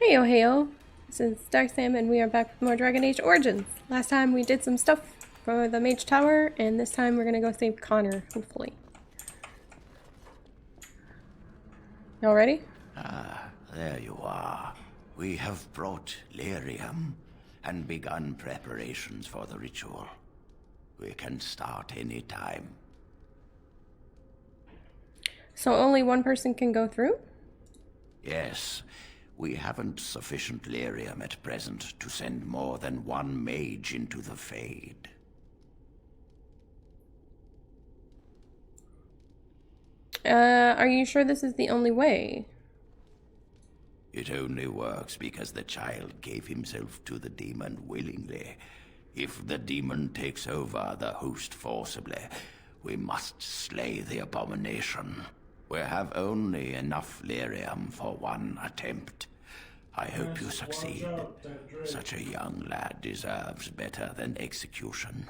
Heyo heyo, this is Dark Sam and we are back with more Dragon Age Origins. Last time we did some stuff for the Mage Tower, and this time we're gonna go save Connor, hopefully. Y'all ready? Ah, there you are. We have brought lyrium and begun preparations for the ritual. We can start any time. So only one person can go through? Yes, we haven't sufficient lyrium at present to send more than one mage into the Fade. Are you sure this is the only way? It only works because the child gave himself to the demon willingly. If the demon takes over the host forcibly, we must slay the abomination. We have only enough lyrium for one attempt. I hope you succeed. Such a young lad deserves better than execution.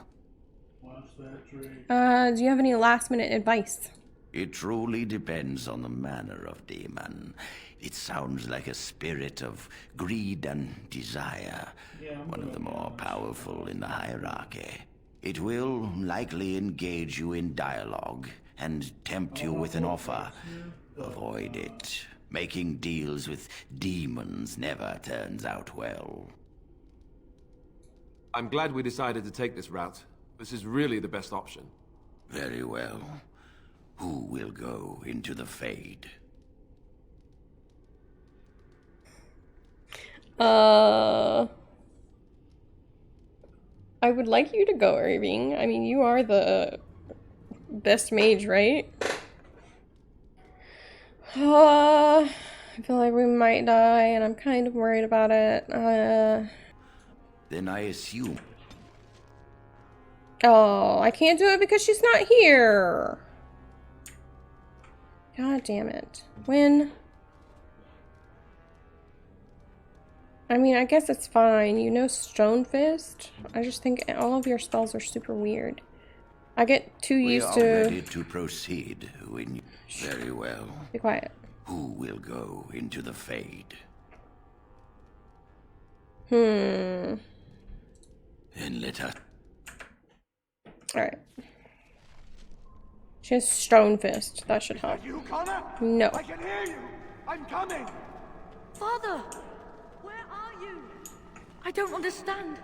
Do you have any last minute advice? It truly depends on the manner of demon. It sounds like a spirit of greed and desire, one of the more powerful in the hierarchy. It will likely engage you in dialogue and tempt you with an offer. Avoid it. Making deals with demons never turns out well. I'm glad we decided to take this route. This is really the best option. Very well. Who will go into the Fade? I would like you to go, Irving. I mean, you are the best mage, right? I feel like we might die, and I'm kind of worried about it. Then I assume. Oh, I can't do it because she's not here. God damn it. When? I mean, I guess it's fine. You know Stone Fist? I just think all of your spells are super weird. I get too used to... We are ready to proceed when you... Very well. Be quiet. Who will go into the Fade? Then let us... Alright. She has Stone Fist. That should help. You, Connor? No. I can hear you. I'm coming. Father, where are you? I don't understand.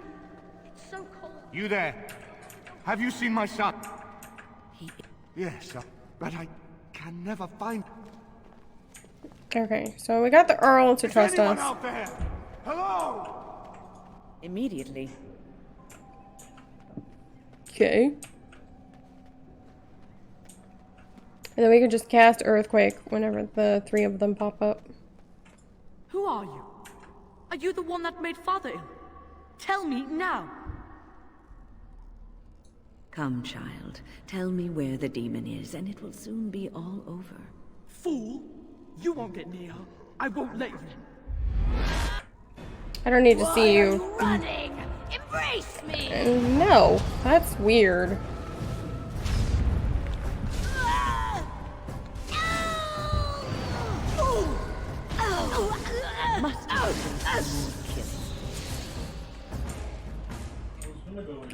It's so cold. You there? Have you seen my son? Yes, but I can never find. Okay, so we got the Earl to trust anyone us. out there? Hello? Immediately. Okay. And then we could just cast Earthquake whenever the three of them pop up. Who are you? Are you the one that made Father ill? Tell me now. Come, child. Tell me where the demon is, and it will soon be all over. Fool! You won't get near her. I won't let you. I don't need to see you. Running! Embrace me! No, that's weird.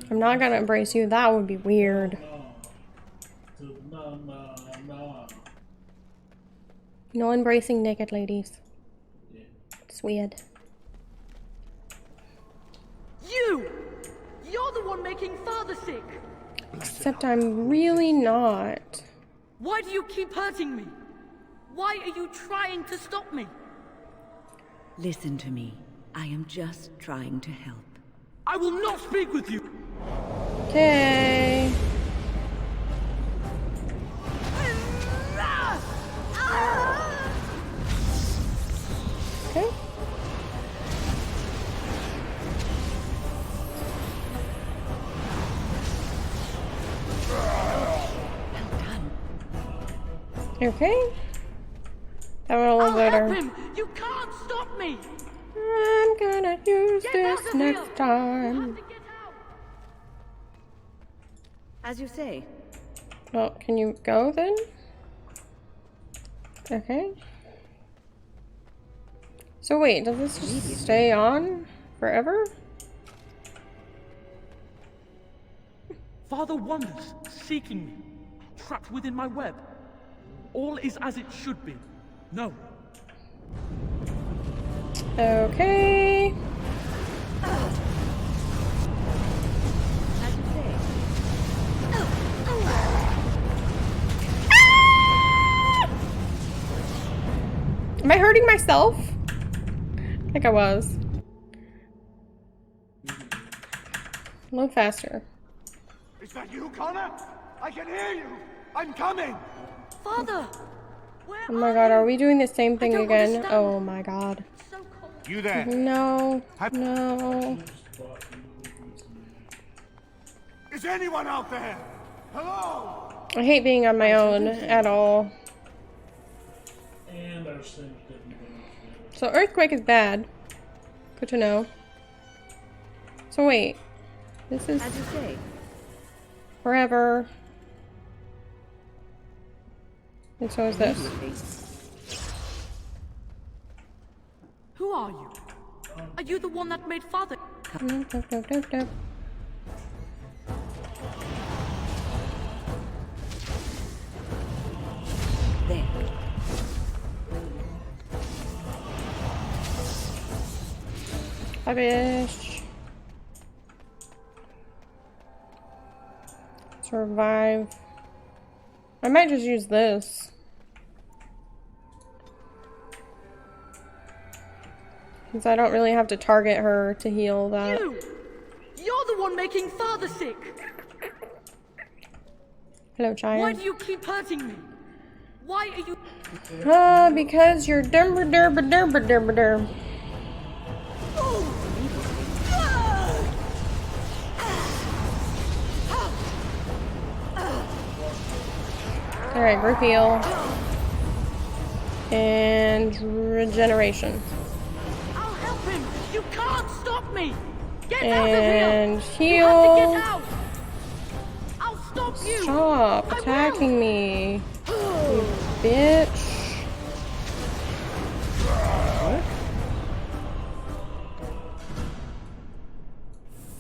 I'm not gonna embrace you. That would be weird. No embracing naked ladies. It's weird. You're the one making Father sick! Except I'm really not. Why do you keep hurting me? Why are you trying to stop me? Listen to me. I am just trying to help. I will not speak with you! Okay. Okay. Okay. That went a little I'll better. help him! You can't stop me! I'm gonna use Get this out of next here! You time. have to get out! As you say. Well, can you go then? Okay. So wait, does this just stay on forever? Father wanders, seeking me, trapped within my web. All is as it should be. No. Okay. Am I hurting myself? I think I was. A little faster. Is that you, Connor? I can hear you. I'm coming. Father! Where Oh my god, are we doing the same thing don't again? understand. Oh my god. It's so cold. You there? No. No. Is anyone out there? Hello? I hate being on my own at all. And our sink didn't go. So earthquake is bad. Good to know. So wait. This is As you say. forever. And so is this. Who are you? Are you the one that made Father? Nope, nope, nope, nope, nope. There. Rubbish. Survive. I might just use this. Since I don't really have to target her to heal that. You! You're the one making Father sick! Hello, child. Why do you keep hurting me? Why are you... Because you're dumber derber derber derber derb. Alright, group heal. And regeneration. I'll help him! You can't stop me! Get out of And here! You have to heal. get out! I'll stop you! Stop I will. attacking me, you bitch.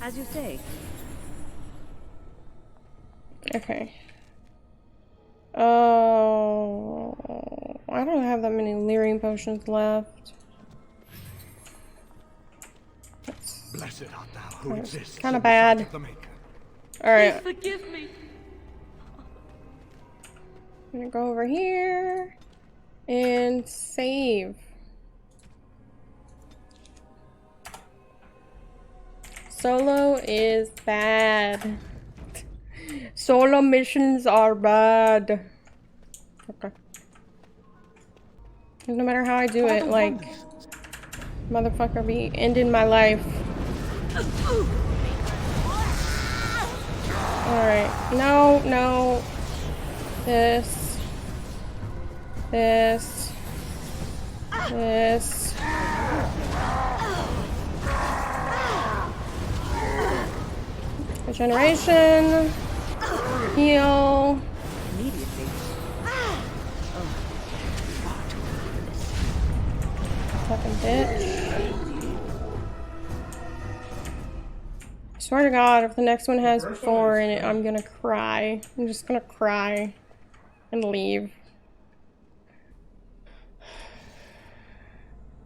As you say. Okay. Oh, I don't have that many Lyrium potions left. Blessed art thou who exists. Kinda in the sight bad. of the Maker. Alright, Please forgive me. I'm gonna go over here and save. Solo is bad. Solo missions are bad. Okay. No matter how I do it, like, motherfucker be ending my life. Alright. No, no. This. This. This. Regeneration. Heal. Immediately. Fucking bitch. I swear to God, if the next one has 4 in it, I'm gonna cry. I'm just gonna cry and leave.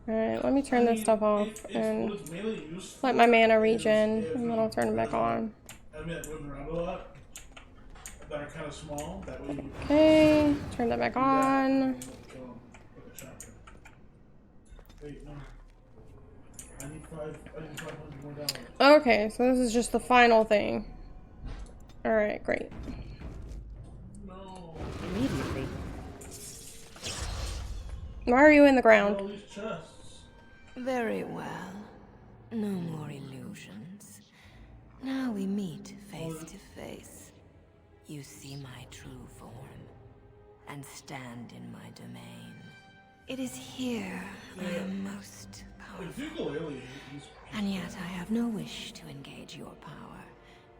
Alright, let me turn this stuff off and let my mana regen, and then I'll turn it back on. I mean, moving around a lot. That are kind of small. That way you Okay, turn that back on. kill them with a shotgun. Wait, no. I need 500 more dollars. Okay, so this is just the final thing. Alright, great. No. Immediately. Why are you in the All ground? these chests. Very well. No more illusions. Now we meet face to face. You see my true form and stand in my domain. It is here I am most If powerful. you go alien, these And yet I have no wish to engage your power,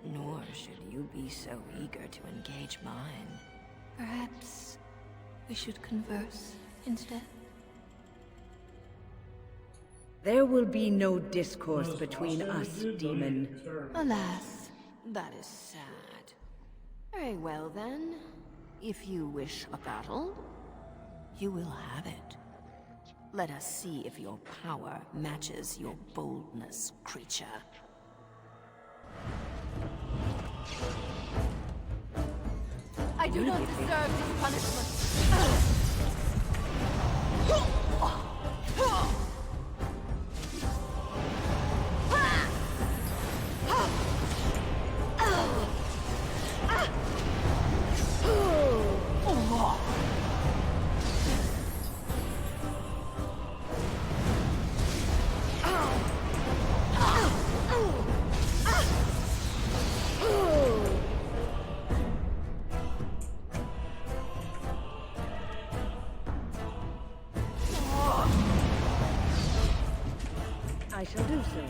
nor should you be so eager to engage mine. Perhaps we should converse instead? There will be no discourse between us, demon. Alas, that is sad. Very well then. If you wish a battle, you will have it. Let us see if your power matches your boldness, creature. I do not deserve this punishment. I shall do so.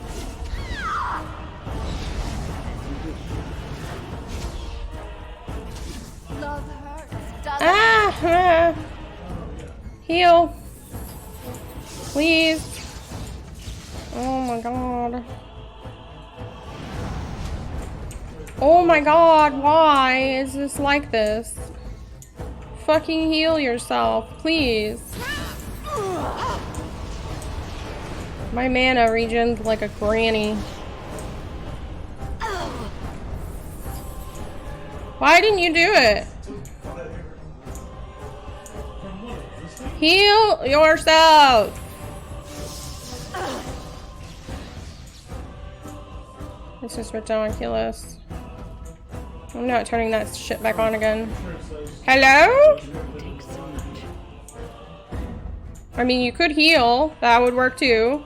Love hurts, doesn't Ah! Heal. Please. Oh my god. Oh my god, why is this like this? Fucking heal yourself, please. My mana regens like a granny. Why didn't you do it? Heal yourself. This is ridiculous. I'm not turning that shit back on again. Hello? I mean, you could heal. That would work too.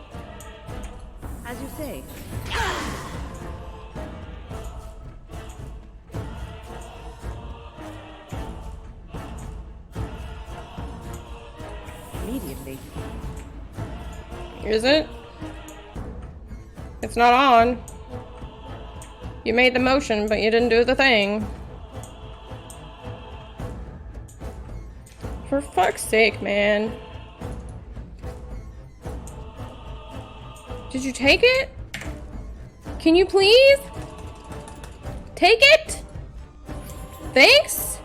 As you say. Immediately. Is it? It's not on. You made the motion, but you didn't do the thing. For fuck's sake, man. Did you take it? Can you please? Take it? Thanks?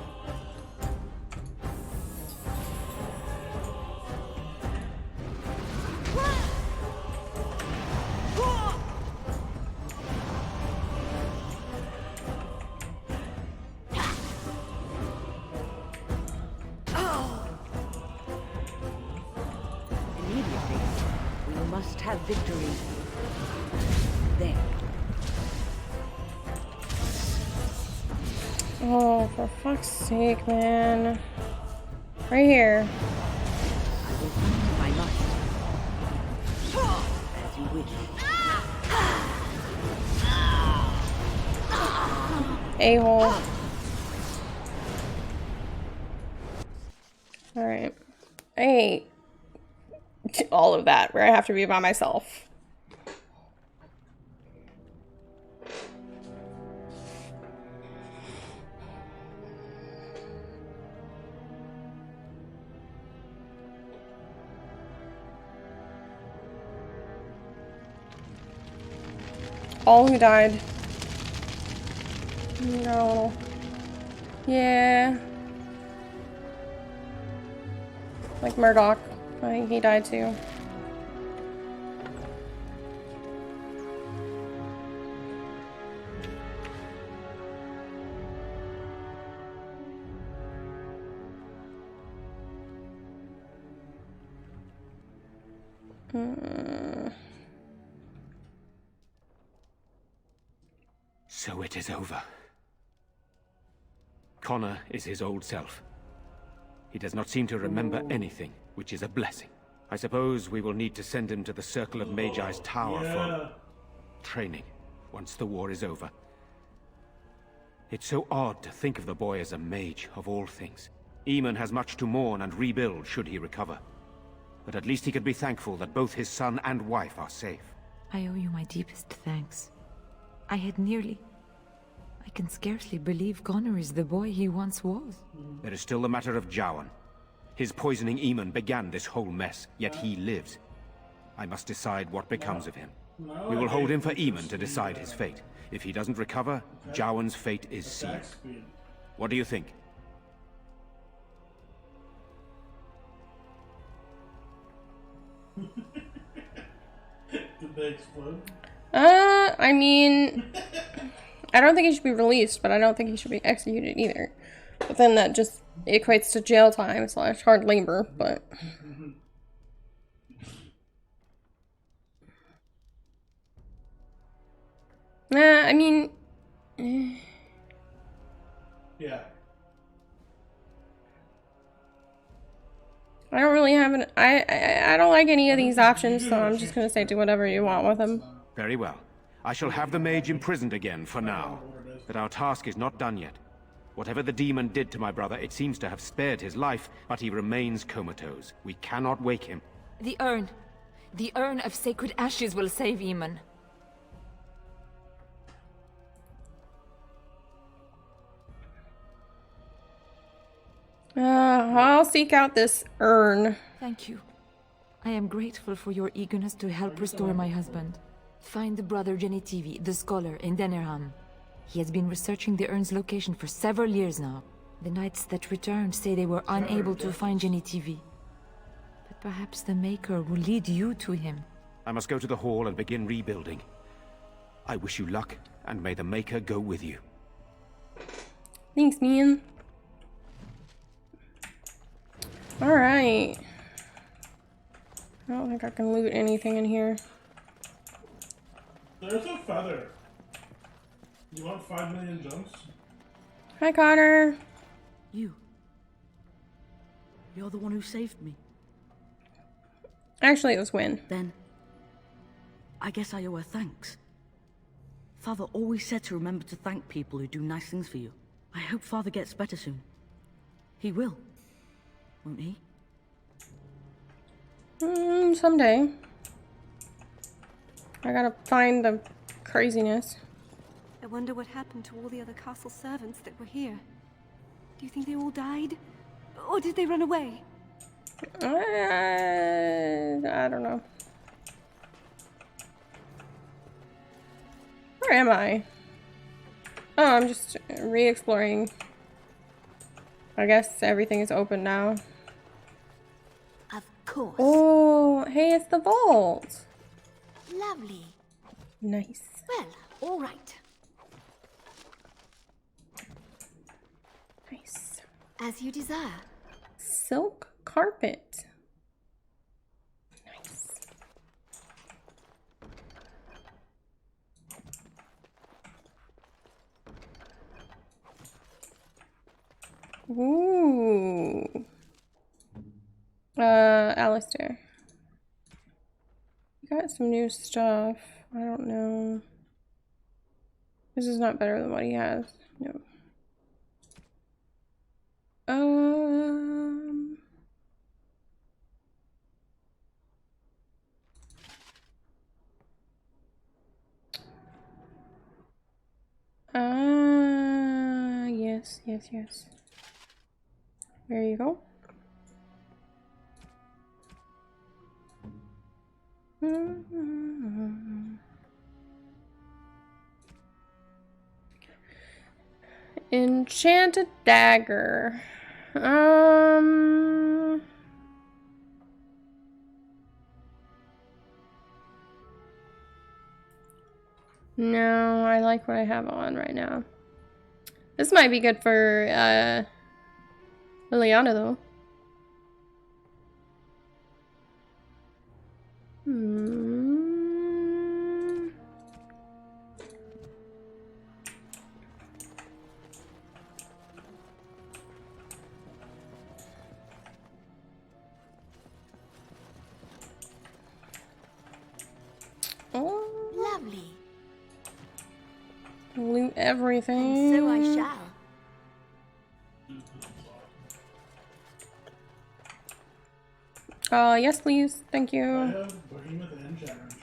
Immediately. We must have victory. There. Oh, for fuck's sake, man. Right here. I will fight if I must. As you wish. A-hole. Alright. I hate all of that, where I have to be by myself. All who died. No. Yeah. Like Murdoch. I think he died too. So it is over. Connor is his old self. He does not seem to remember anything, which is a blessing. I suppose we will need to send him to the Circle of Magi's tower for training, once the war is over. It's so odd to think of the boy as a mage, of all things. Eamon has much to mourn and rebuild should he recover. But at least he can be thankful that both his son and wife are safe. I owe you my deepest thanks. I had nearly... I can scarcely believe Connor is the boy he once was. There is still the matter of Jowan. His poisoning Eamon began this whole mess, yet he lives. I must decide what becomes of him. We will hold him for Eamon to decide his fate. If he doesn't recover, Jowan's fate is sealed. What do you think? Did they explode? I mean, I don't think he should be released, but I don't think he should be executed either. But then that just equates to jail time / hard labor, but... I mean... Yeah. I don't really have an... I don't like any of these options, so I'm just gonna say do whatever you want with them. Very well. I shall have the mage imprisoned again for now. But our task is not done yet. Whatever the demon did to my brother, it seems to have spared his life, but he remains comatose. We cannot wake him. The urn. The urn of sacred ashes will save Eamon. I'll seek out this urn. Thank you. I am grateful for your eagerness to help restore my husband. Find Brother Genitivi, the scholar, in Denerham. He has been researching the urn's location for several years now. The knights that returned say they were unable to find Genitivi. But perhaps the Maker will lead you to him. I must go to the hall and begin rebuilding. I wish you luck, and may the Maker go with you. Thanks, man. Alright. I don't think I can loot anything in here. There's a feather. You want 5 million jumps? Hi, Connor. You're the one who saved me. Actually, it was Wynn. Then, I guess I owe her thanks. Father always said to remember to thank people who do nice things for you. I hope Father gets better soon. He will, won't he? Someday. I gotta find the craziness. I wonder what happened to all the other castle servants that were here. Do you think they all died? Or did they run away? I don't know. Where am I? Oh, I'm just re-exploring. I guess everything is open now. Of course. Oh, hey, it's the vault. Lovely. Nice. Well, all right. Nice. As you desire. Silk carpet. Nice. Ooh. Alistair. You got some new stuff. I don't know. This is not better than what he has. No. Yes. There you go. Enchanted dagger. No, I like what I have on right now. This might be good for Liliana though. Oh, lovely. Loot everything. And so I shall. Yes, please. Thank you. I have Behemoth and Shattering Strike.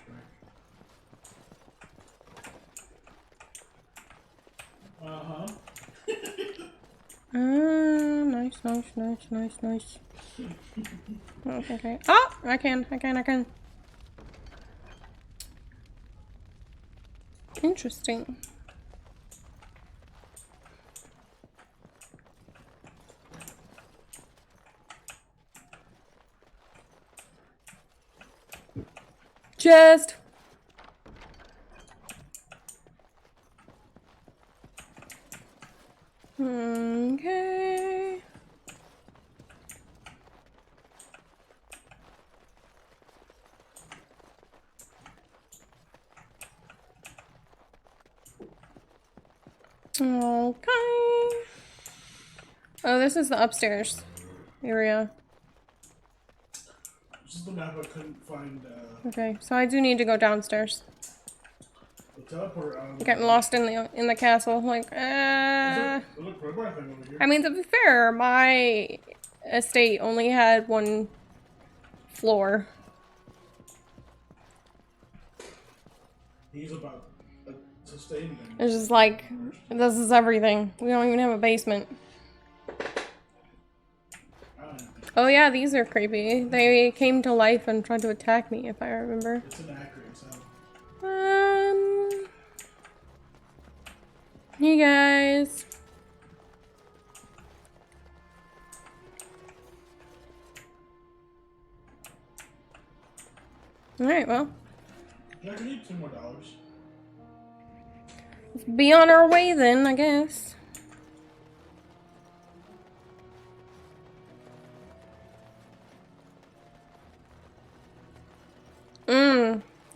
Nice. Oh, okay. Oh, I can. Interesting. Chest. Okay. Okay. Oh, this is the upstairs area. This is the map I couldn't find. Okay, so I do need to go downstairs. The teleporter on. Getting lost in the castle, like, I mean, to be fair, my estate only had one floor. He's about to stay in there. It's just like, this is everything. We don't even have a basement. Oh yeah, these are creepy. They came to life and tried to attack me, if I remember. It's inaccurate, so. Hey guys. Alright, well. Yeah, I need $2 more. Let's be on our way then, I guess.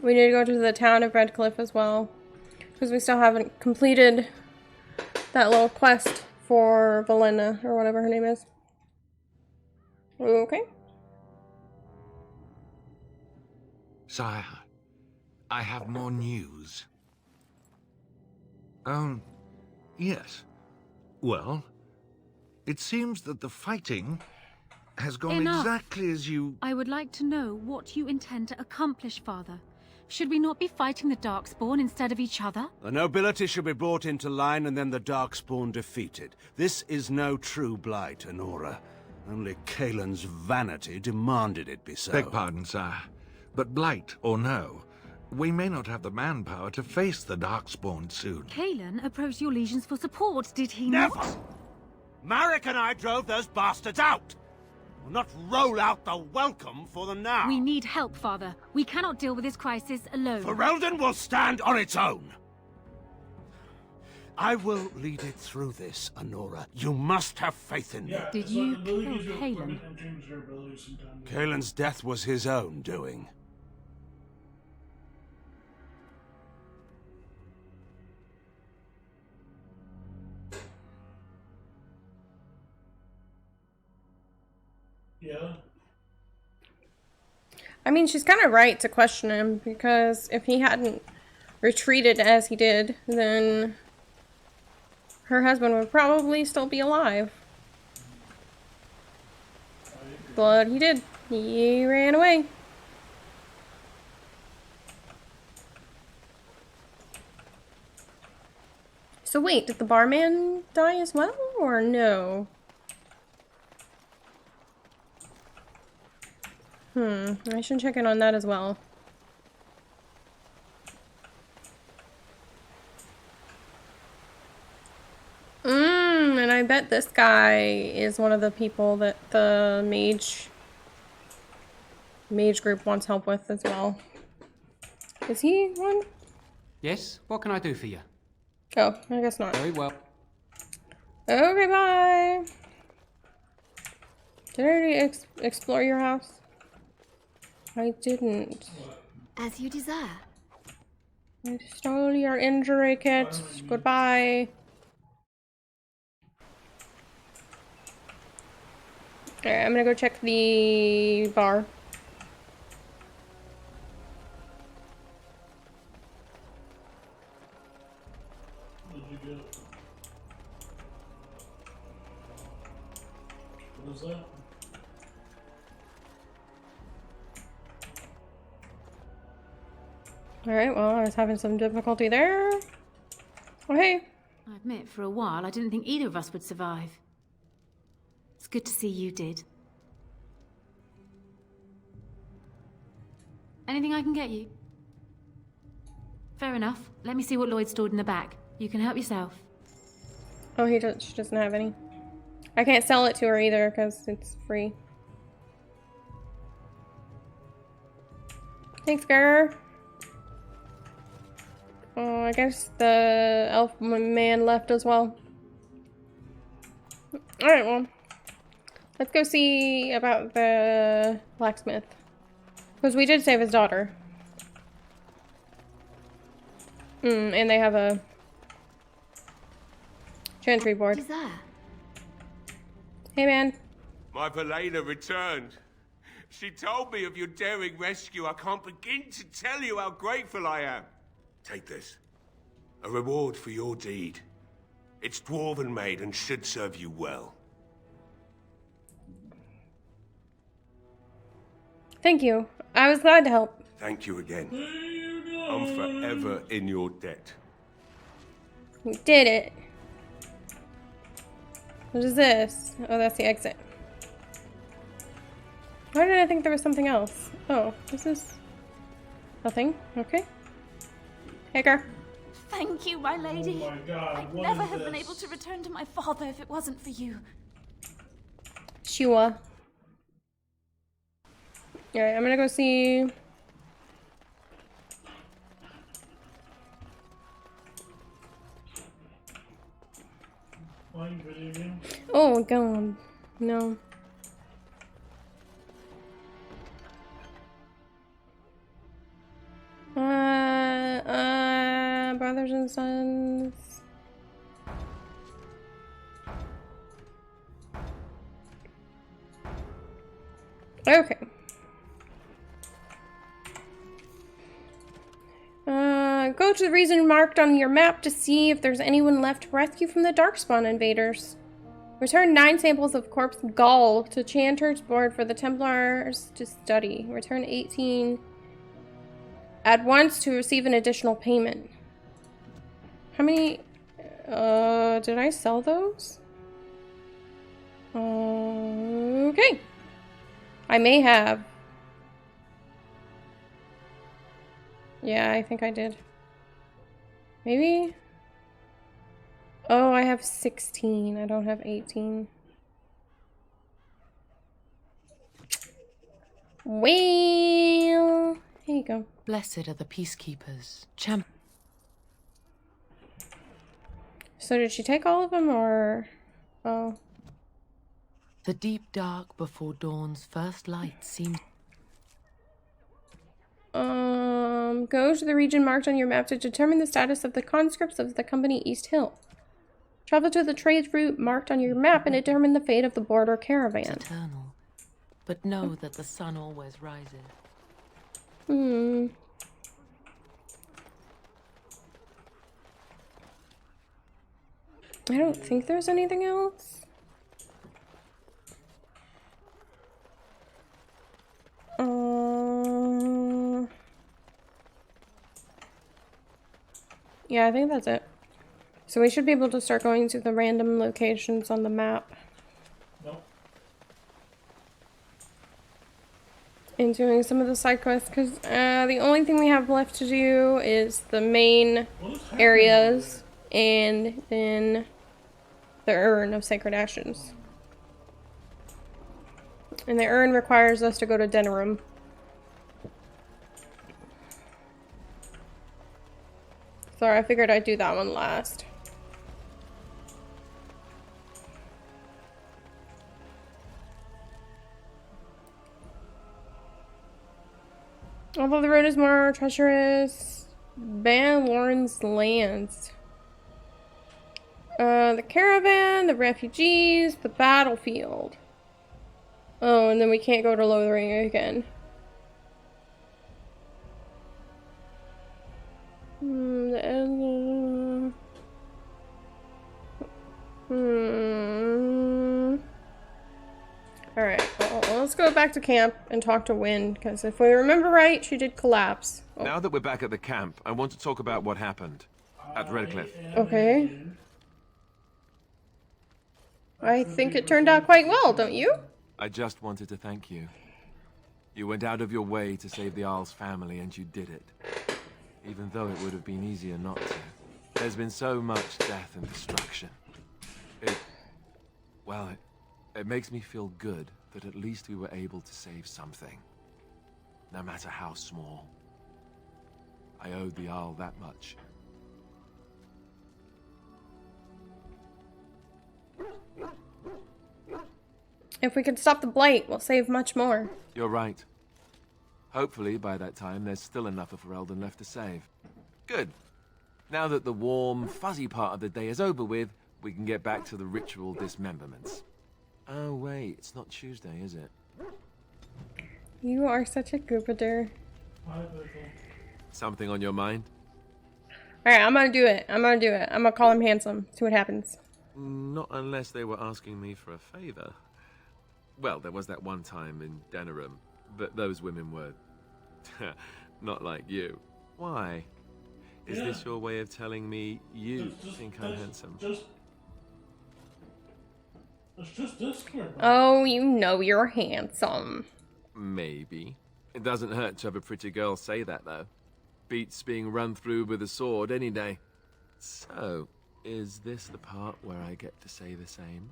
We need to go to the town of Redcliffe as well. Because we still haven't completed that little quest for Valenna, or whatever her name is. Okay. Sire, I have more news. Yes. Well, it seems that the fighting has gone exactly as you... I would like to know what you intend to accomplish, Father. Should we not be fighting the Darkspawn instead of each other? The nobility should be brought into line and then the Darkspawn defeated. This is no true blight, Honora. Only Kaelin's vanity demanded it be so. Beg pardon, sire. But blight or no, we may not have the manpower to face the Darkspawn soon. Kaelin approached your legions for support, did he Never! not? Marek and I drove those bastards out! We'll not roll out the welcome for them now. We need help, Father. We cannot deal with this crisis alone. Ferelden will stand on its own. I will lead it through this, Honora. You must have faith in me. Did you kill Kaelin? Kaelin's death was his own doing. Yeah. I mean, she's kind of right to question him, because if he hadn't retreated as he did, then her husband would probably still be alive. But he did. He ran away. So wait, did the barman die as well, or no? I should check in on that as well. And I bet this guy is one of the people that the mage group wants help with as well. Is he one? Yes, what can I do for you? Oh, I guess not. Very well. Okay, bye. Did I already explore your house? I didn't. As you desire. I stole your injury kit. Goodbye. Alright, I'm gonna go check the bar. What did you get? What is that? Alright, well, I was having some difficulty there. Oh, hey. I admit, for a while, I didn't think either of us would survive. It's good to see you did. Anything I can get you? Fair enough. Let me see what Lloyd stored in the back. You can help yourself. Oh, she doesn't have any. I can't sell it to her either because it's free. Thanks, girl. Oh, I guess the elf man left as well. Alright, well. Let's go see about the blacksmith. Because we did save his daughter. And they have a chantry board. Who's that? Hey, man. My Valena returned. She told me of your daring rescue. I can't begin to tell you how grateful I am. Take this. A reward for your deed. It's dwarven made and should serve you well. Thank you. I was glad to help. Thank you again. I'm forever in your debt. We did it. What is this? Oh, that's the exit. Why did I think there was something else? Oh, this is nothing. Okay. Hey, girl. Thank you, my lady. Oh my God, I'd what never is have been this? able to return to my father if it wasn't for you. Shua. Alright, I'm gonna go see. Playing video game? Oh, God. No. Brothers and sons. Okay. Go to the region marked on your map to see if there's anyone left to rescue from the Darkspawn invaders. Return 9 samples of corpse gall to Chanter's board for the Templars to study. Return 18 at once to receive an additional payment. How many? Did I sell those? Okay. I may have. Yeah, I think I did. Maybe? Oh, I have 16. I don't have 18. Well, here you go. Blessed are the peacekeepers. So did she take all of them, or? Oh. The deep dark before dawn's first light seems... Go to the region marked on your map to determine the status of the conscripts of the company East Hill. Travel to the trade route marked on your map and determine the fate of the border caravan. eternal, but know that the sun always rises. I don't think there's anything else. Yeah, I think that's it. So we should be able to start going to the random locations on the map. Nope. And doing some of the side quests, because the only thing we have left to do is the main areas and then the Urn of Sacred Ashes. And the Urn requires us to go to Denerim. So I figured I'd do that one last. Although the road is more treacherous, Ban Lauren's lands. The caravan, the refugees, the battlefield. Oh, and then we can't go to Lothering again. Alright, well, let's go back to camp and talk to Wynne, because if we remember right, she did collapse. Oh. Now that we're back at the camp, I want to talk about what happened at Redcliffe. Okay. I think it turned out quite well, don't you? I just wanted to thank you. You went out of your way to save the Arl's family, and you did it. Even even though it would have been easier not to. There's been so much death and destruction. It makes me feel good that at least we were able to save something. No matter how small. I owed the Jarl that much. If we can stop the blight, we'll save much more. You're right. Hopefully, by that time, there's still enough of Ferelden left to save. Good. Now that the warm, fuzzy part of the day is over with, we can get back to the ritual dismemberments. Oh, wait, it's not Tuesday, is it? You are such a goopader. Something on your mind? Alright, I'm gonna do it. I'm gonna call him handsome. See what happens. Not unless they were asking me for a favor. Well, there was that one time in Denerim, but those women were not like you. Why? Is this your way of telling me you think I'm handsome? It's just Discord. Oh, you know you're handsome. Maybe. It doesn't hurt to have a pretty girl say that, though. Beats being run through with a sword any day. So, is this the part where I get to say the same?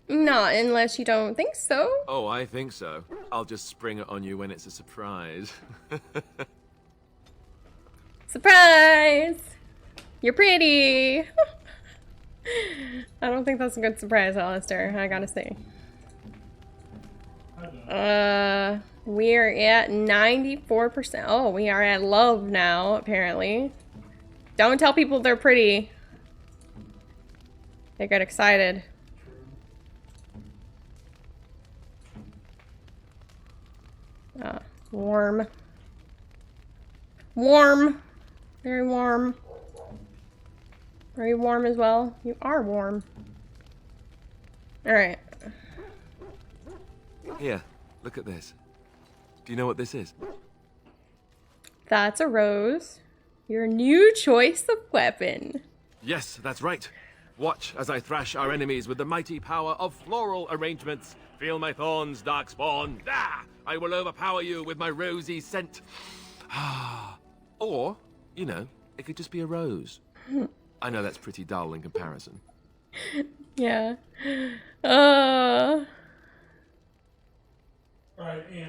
Not unless you don't think so. Oh, I think so. I'll just spring it on you when it's a surprise. Surprise! You're pretty! I don't think that's a good surprise, Alistair, I gotta say. We're at 94%. Oh, we are at love now, apparently. Don't tell people they're pretty. They get excited. Warm. Warm. Very warm. Very warm as well. You are warm. Alright. Here, look at this. Do you know what this is? That's a rose. Your new choice of weapon. Yes, that's right. Watch as I thrash our enemies with the mighty power of floral arrangements. Feel my thorns, darkspawn. Ah! I will overpower you with my rosy scent. Or, you know, it could just be a rose. I know that's pretty dull in comparison. Yeah.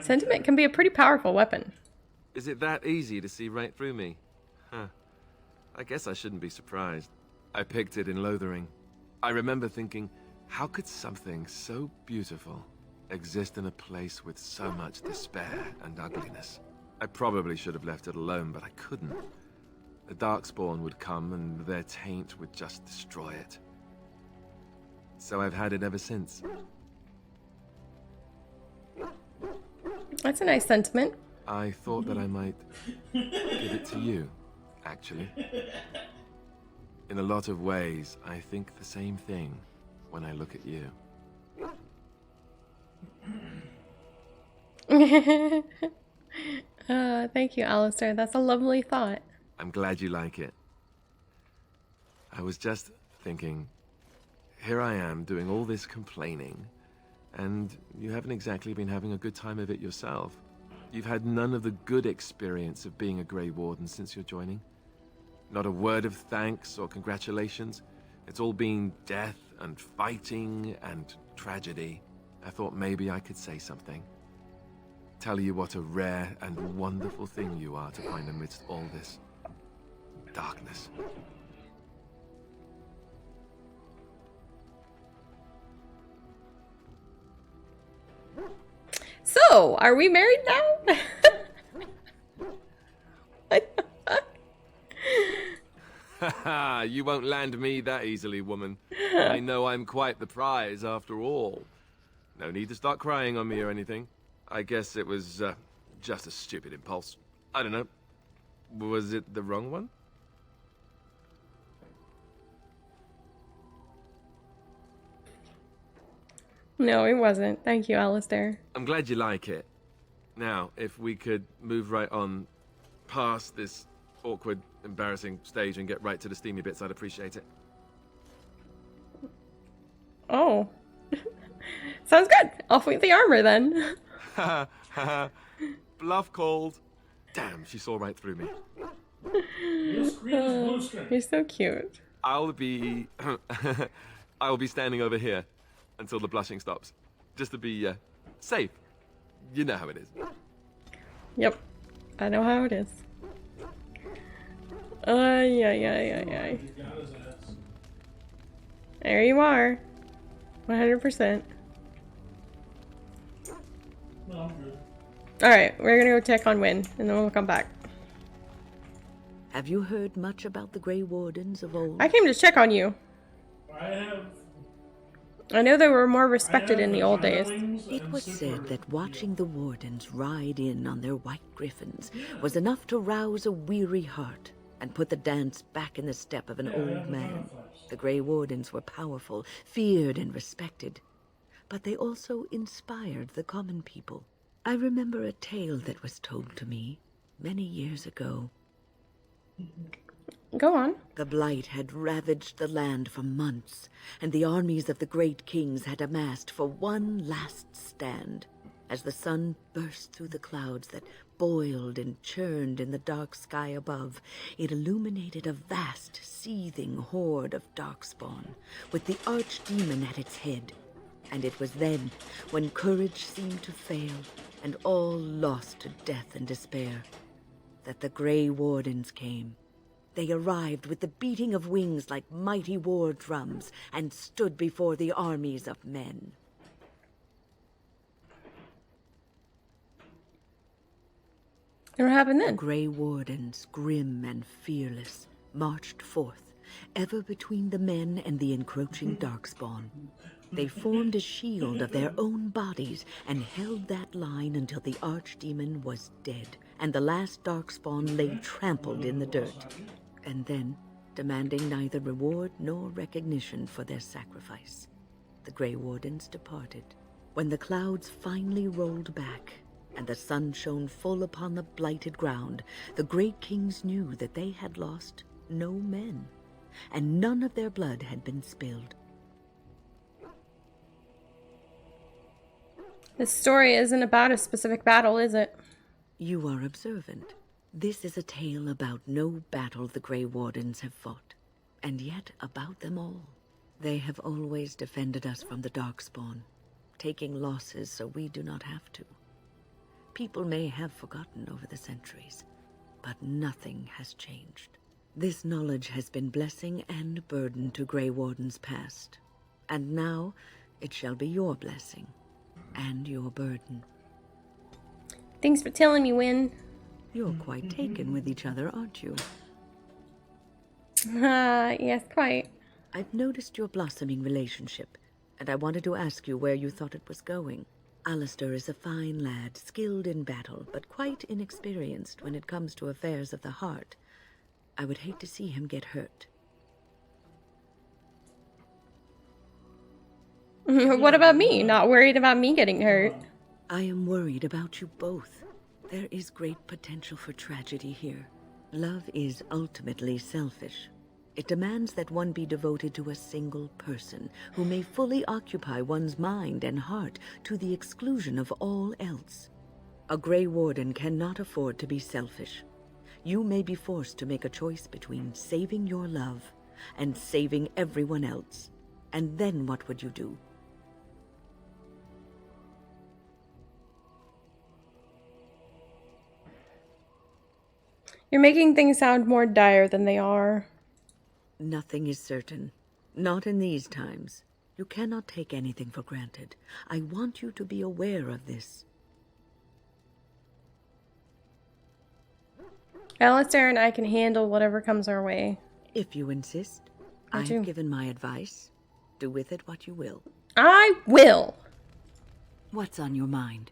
Sentiment can be a pretty powerful weapon. Is it that easy to see right through me? Huh. I guess I shouldn't be surprised. I picked it in Lothering. I remember thinking, how could something so beautiful exist in a place with so much despair and ugliness? I probably should have left it alone, but I couldn't. The Darkspawn would come and their taint would just destroy it. So I've had it ever since. That's a nice sentiment. I thought that I might give it to you, actually. In a lot of ways, I think the same thing when I look at you. Thank you, Alistair. That's a lovely thought. I'm glad you like it. I was just thinking, here I am doing all this complaining, and you haven't exactly been having a good time of it yourself. You've had none of the good experience of being a Grey Warden since your joining. Not a word of thanks or congratulations. It's all been death and fighting and tragedy. I thought maybe I could say something. Tell you what a rare and wonderful thing you are to find amidst all this darkness. So, are we married now? Haha, you won't land me that easily, woman. I know I'm quite the prize after all. No need to start crying on me or anything. I guess it was just a stupid impulse. I don't know. Was it the wrong one? No, it wasn't. Thank you, Alistair. I'm glad you like it. Now, if we could move right on past this awkward, embarrassing stage and get right to the steamy bits, I'd appreciate it. Oh. Sounds good. Off with the armor, then. Bluff called. Damn, she saw right through me. You're so cute. I'll be... I'll be standing over here until the blushing stops. Just to be, safe. You know how it is. Yep. I know how it is. Yeah. There you are. 100%. No, I'm good. Alright, we're gonna go check on Wynn, and then we'll come back. Have you heard much about the Grey Wardens of old? I came to check on you. I have. I know they were more respected in the old days. It was said that watching the Wardens ride in on their white griffins was enough to rouse a weary heart and put the dance back in the step of an old man. The Grey Wardens were powerful, feared and respected, but they also inspired the common people. I remember a tale that was told to me many years ago. Go on. The Blight had ravaged the land for months, and the armies of the great kings had amassed for one last stand. As the sun burst through the clouds that boiled and churned in the dark sky above, it illuminated a vast, seething horde of darkspawn, with the archdemon at its head. And it was then, when courage seemed to fail, and all lost to death and despair, that the Grey Wardens came. They arrived with the beating of wings like mighty war drums and stood before the armies of men. And what happened then? The Grey Wardens, grim and fearless, marched forth, ever between the men and the encroaching darkspawn. They formed a shield of their own bodies and held that line until the archdemon was dead, and the last darkspawn lay trampled in the dirt. And then, demanding neither reward nor recognition for their sacrifice, the Grey Wardens departed. When the clouds finally rolled back, and the sun shone full upon the blighted ground, the great kings knew that they had lost no men, and none of their blood had been spilled. This story isn't about a specific battle, is it? You are observant. This is a tale about no battle the Grey Wardens have fought, and yet about them all. They have always defended us from the Darkspawn, taking losses so we do not have to. People may have forgotten over the centuries, but nothing has changed. This knowledge has been blessing and burden to Grey Wardens past, and now it shall be your blessing and your burden. Thanks for telling me, Wynn. You're quite taken with each other, aren't you? Yes, quite. I've noticed your blossoming relationship, and I wanted to ask you where you thought it was going. Alistair is a fine lad, skilled in battle, but quite inexperienced when it comes to affairs of the heart. I would hate to see him get hurt. What about me? Not worried about me getting hurt? I am worried about you both. There is great potential for tragedy here. Love is ultimately selfish. It demands that one be devoted to a single person who may fully occupy one's mind and heart to the exclusion of all else. A Grey Warden cannot afford to be selfish. You may be forced to make a choice between saving your love and saving everyone else. And then what would you do? You're making things sound more dire than they are. Nothing is certain. Not in these times. You cannot take anything for granted. I want you to be aware of this. Alistair and I can handle whatever comes our way. If you insist, I have given my advice. Do with it what you will. I will! What's on your mind?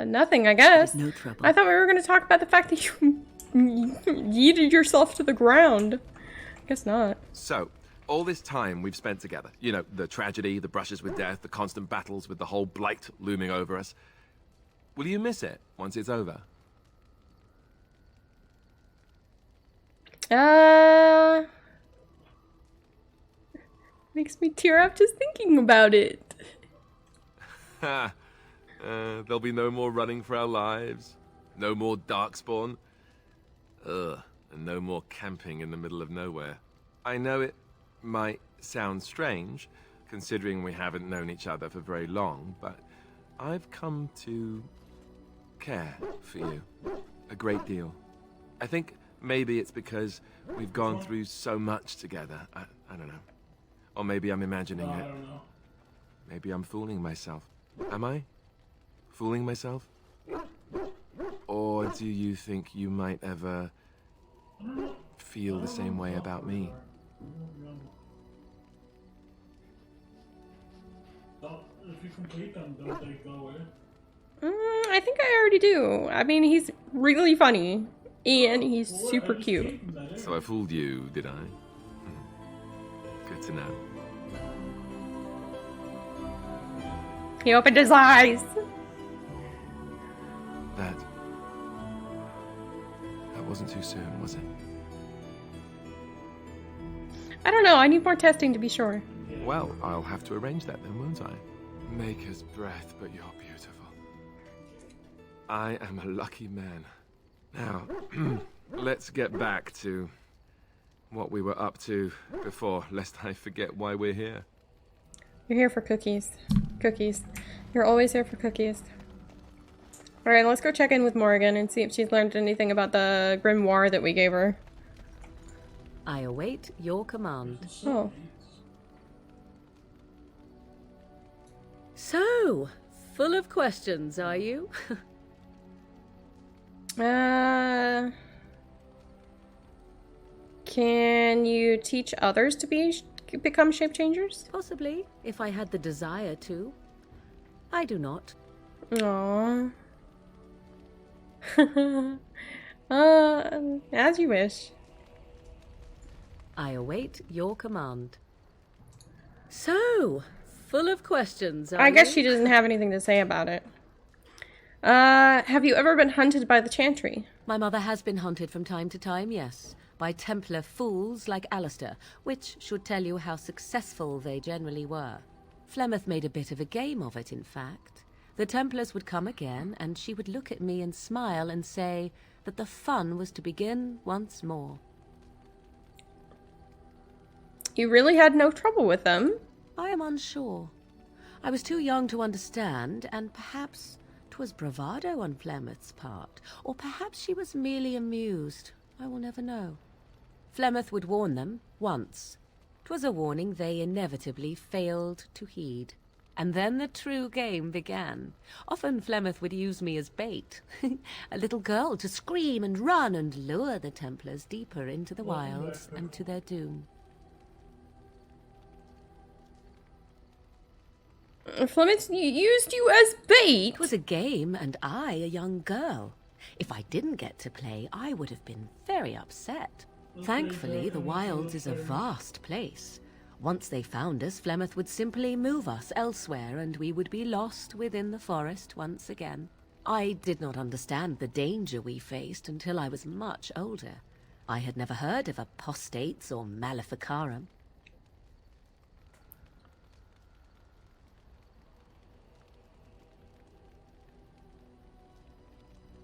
Nothing, I guess. No trouble. I thought we were going to talk about the fact that you yeeted yourself to the ground. Guess not. So, all this time we've spent together, you know, the tragedy, the brushes with death, the constant battles with the whole blight looming over us. Will you miss it once it's over? Makes me tear up just thinking about it. Ha! There'll be no more running for our lives. No more darkspawn. Ugh. And no more camping in the middle of nowhere. I know it might sound strange, considering we haven't known each other for very long, but I've come to care for you a great deal. I think maybe it's because we've gone through so much together. I don't know. Or maybe I'm imagining it. Maybe I'm fooling myself. Am I? Fooling myself? Or do you think you might ever feel the same way about me? If you complete them, don't they go away? I think I already do. I mean, he's really funny. And he's super cute. So I fooled you, did I? Good to know. He opened his eyes. That wasn't too soon, was it? I don't know. I need more testing to be sure. Well, I'll have to arrange that then, won't I? Maker's breath, but you're beautiful. I am a lucky man. Now, let's get back to what we were up to before, lest I forget why we're here. You're here for cookies. Cookies. You're always here for cookies. Alright, let's go check in with Morrigan and see if she's learned anything about the grimoire that we gave her. I await your command. Oh. So, full of questions, are you? Can you teach others to become shape changers? Possibly, if I had the desire to. I do not. Aww. As you wish. I await your command. So, full of questions, are I guess you? she doesn't have anything to say about it. Have you ever been hunted by the Chantry? My mother has been hunted from time to time, yes. By Templar fools like Alistair, which should tell you how successful they generally were. Flemeth made a bit of a game of it, in fact. The Templars would come again, and she would look at me and smile and say that the fun was to begin once more. You really had no trouble with them? I am unsure. I was too young to understand, and perhaps 'twas bravado on Flemeth's part, or perhaps she was merely amused. I will never know. Flemeth would warn them, once. 'Twas a warning they inevitably failed to heed. And then the true game began. Often Flemeth would use me as bait. A little girl to scream and run and lure the Templars deeper into the wilds and to their doom. Flemeth used you as bait? It was a game, and I a young girl. If I didn't get to play, I would have been very upset. Thankfully, the wilds is a vast place. Once they found us, Flemeth would simply move us elsewhere, and we would be lost within the forest once again. I did not understand the danger we faced until I was much older. I had never heard of apostates or maleficarum.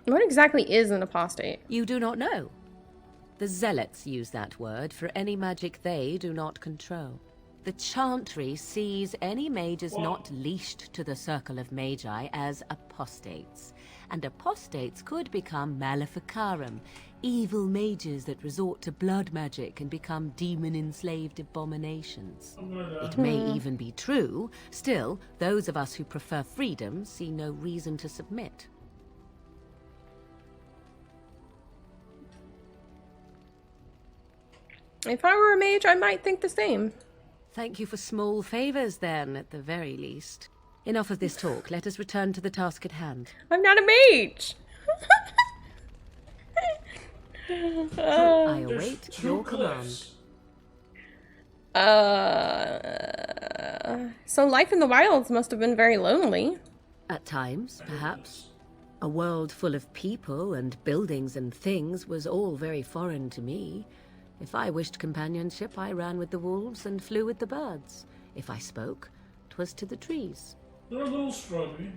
What exactly is an apostate? You do not know. The Zealots use that word for any magic they do not control. The Chantry sees any mages not leashed to the Circle of Magi as apostates. And apostates could become maleficarum, evil mages that resort to blood magic and become demon-enslaved abominations. It may even be true. Still, those of us who prefer freedom see no reason to submit. If I were a mage, I might think the same. Thank you for small favors, then, at the very least. Enough of this talk. Let us return to the task at hand. I'm not a mage! I await your command. So life in the wilds must have been very lonely. At times, perhaps. A world full of people and buildings and things was all very foreign to me. If I wished companionship, I ran with the wolves and flew with the birds. If I spoke, 'twas to the trees. They're a little scrubby.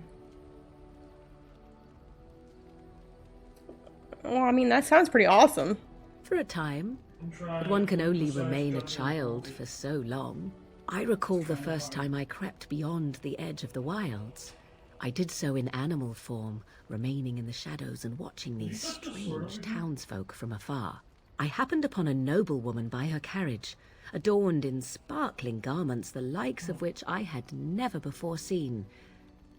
Well, I mean, that sounds pretty awesome. For a time. But one can only remain a child for so long. I recall the first time I crept beyond the edge of the wilds. I did so in animal form, remaining in the shadows and watching these strange townsfolk from afar. I happened upon a noblewoman by her carriage, adorned in sparkling garments the likes of which I had never before seen.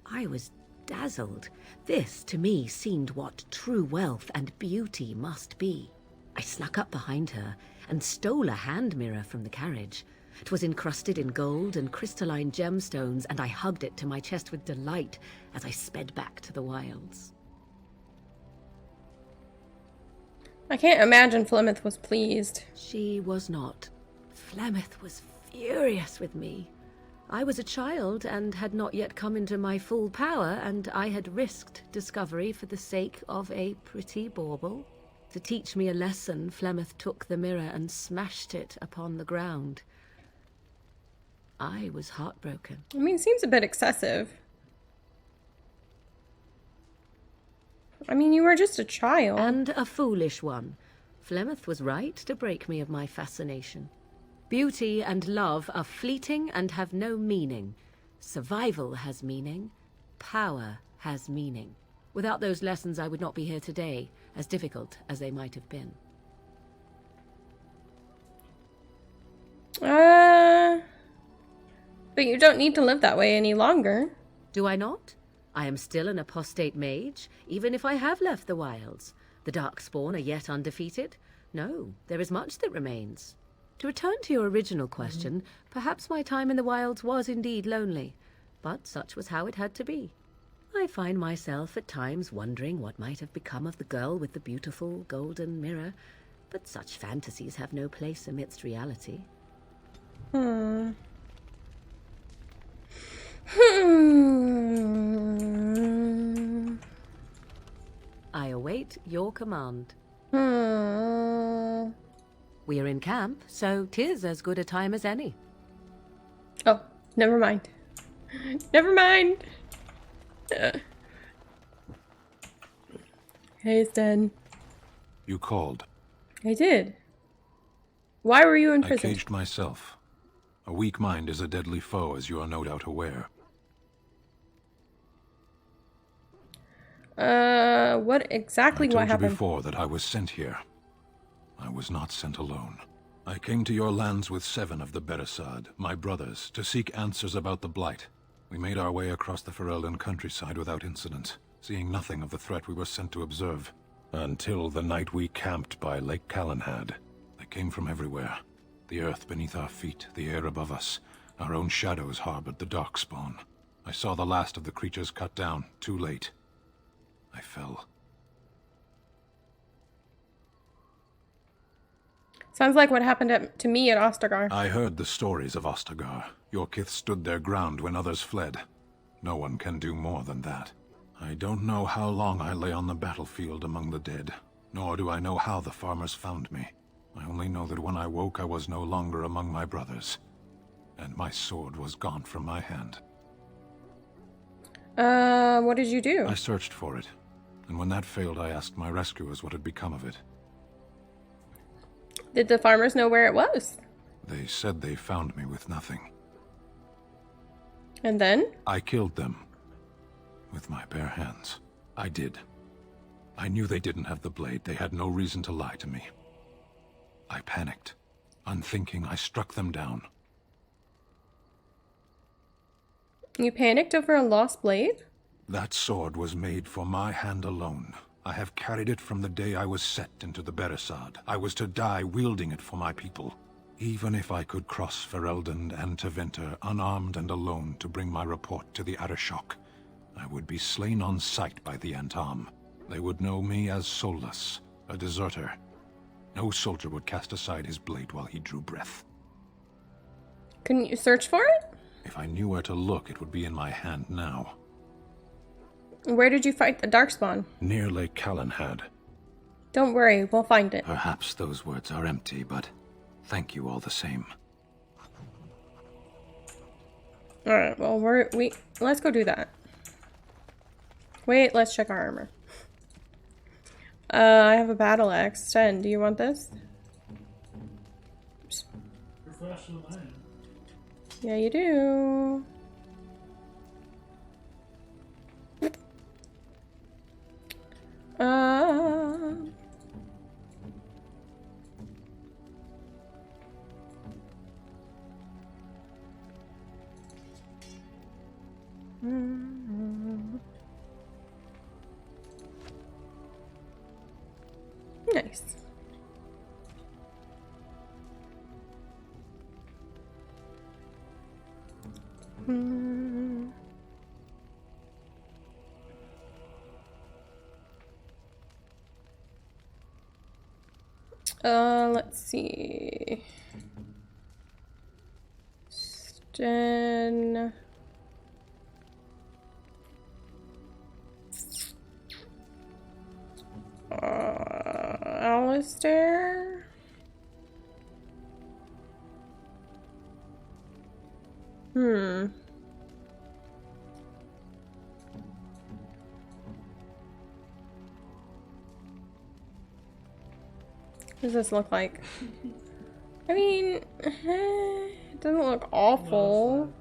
I was dazzled. This, to me, seemed what true wealth and beauty must be. I snuck up behind her and stole a hand mirror from the carriage. 'Twas encrusted in gold and crystalline gemstones, and I hugged it to my chest with delight as I sped back to the wilds. I can't imagine Flemeth was pleased. She was not. Flemeth was furious with me. I was a child and had not yet come into my full power, and I had risked discovery for the sake of a pretty bauble. To teach me a lesson, Flemeth took the mirror and smashed it upon the ground. I was heartbroken. I mean, it seems a bit excessive. I mean, you were just a child. And a foolish one. Flemeth was right to break me of my fascination. Beauty and love are fleeting and have no meaning. Survival has meaning. Power has meaning. Without those lessons, I would not be here today, as difficult as they might have been. But you don't need to live that way any longer. Do I not? I am still an apostate mage, even if I have left the wilds. The Darkspawn are yet undefeated. No, there is much that remains. To return to your original question, perhaps my time in the wilds was indeed lonely, but such was how it had to be. I find myself at times wondering what might have become of the girl with the beautiful golden mirror, but such fantasies have no place amidst reality. I await your command. We are in camp, so 'tis as good a time as any. Oh, never mind. Never mind. Hey, Sten. You called. I did. Why were you in I prison? caged myself. A weak mind is a deadly foe, as you are no doubt aware. What exactly I told what happened? you before that I was sent here. I was not sent alone. I came to your lands with 7 of the Beresad, my brothers, to seek answers about the Blight. We made our way across the Ferelden countryside without incident, seeing nothing of the threat we were sent to observe. Until the night we camped by Lake Calenhad. They came from everywhere. The earth beneath our feet, the air above us. Our own shadows harbored the Darkspawn. I saw the last of the creatures cut down, too late. I fell. Sounds like what happened to me at Ostagar. I heard the stories of Ostagar. Your kith stood their ground when others fled. No one can do more than that. I don't know how long I lay on the battlefield among the dead, nor do I know how the farmers found me. I only know that when I woke I was no longer among my brothers, and my sword was gone from my hand. What did you do? I searched for it, and when that failed I asked my rescuers what had become of it. Did the farmers know where it was? They said they found me with nothing. And then? I killed them. With my bare hands. I did. I knew they didn't have the blade. They had no reason to lie to me. I panicked. Unthinking, I struck them down. You panicked over a lost blade? That sword was made for my hand alone. I have carried it from the day I was set into the Beresad. I was to die wielding it for my people. Even if I could cross Ferelden and Tevinter unarmed and alone to bring my report to the Arishok, I would be slain on sight by the Antam. They would know me as soulless, a deserter. No soldier would cast aside his blade while he drew breath. Couldn't you search for it? If I knew where to look, it would be in my hand now. Where did you fight the Darkspawn? Near Lake Calenhad. Don't worry, we'll find it. Perhaps those words are empty, but thank you all the same. Alright, well, let's go do that. Wait, let's check our armor. I have a battle axe. 10. Do you want this? Oops. You're faster than I am. Yeah, you do. Nice. Let's see. Sten. Alistair. What does this look like? I mean, it doesn't look awful.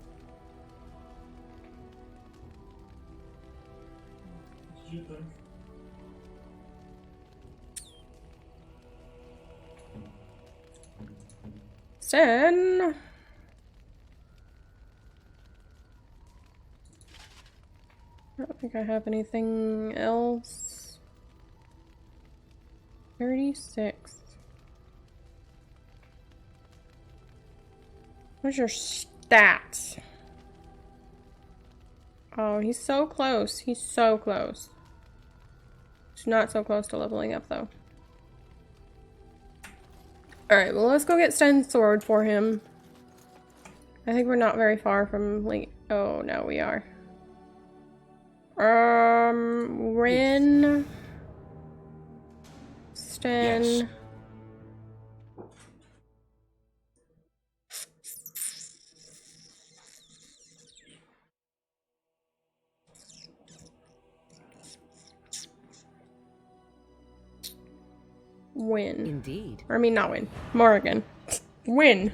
What did you think? Sten. I don't think I have anything else. 36. Where's your stats? Oh, he's so close. He's so close. He's not so close to leveling up, though. Alright, well, let's go get Sten's sword for him. I think we're not very far from, like... Oh, no, we are. Ren... Sten... Yes. Win. Indeed. Or, I mean, not Win. Morrigan. Win.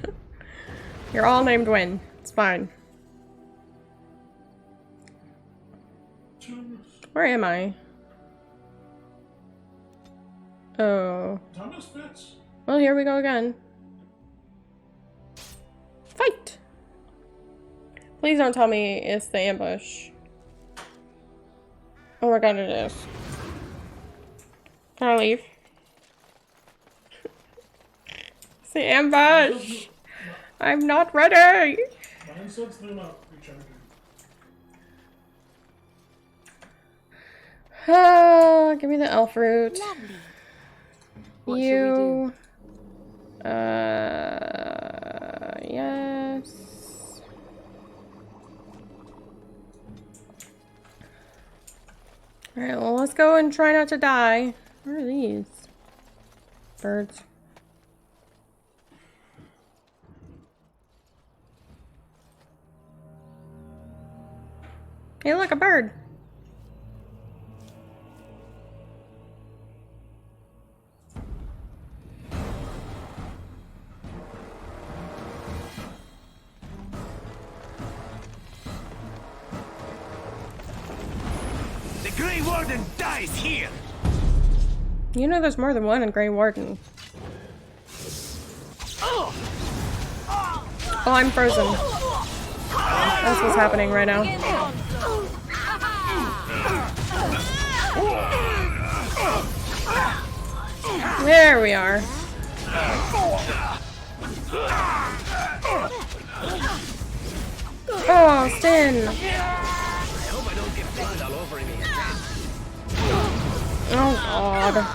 You're all named Win. It's fine. Where am I? Oh. Thomas Fitz. Well, here we go again. Fight! Please don't tell me it's the ambush. Oh my god, it is. Can I leave? It's the ambush! I'm not ready! Mine says they're not recharging. Oh, give me the elf root. Lovely. What You. should we do? Yes. Alright, well, let's go and try not to die. Where are these? Birds. Hey, look, a bird. The Grey Warden dies here! You know there's more than one in Grey Warden. Oh, I'm frozen. That's what's happening right now. There we are. Oh, Sten. Oh god.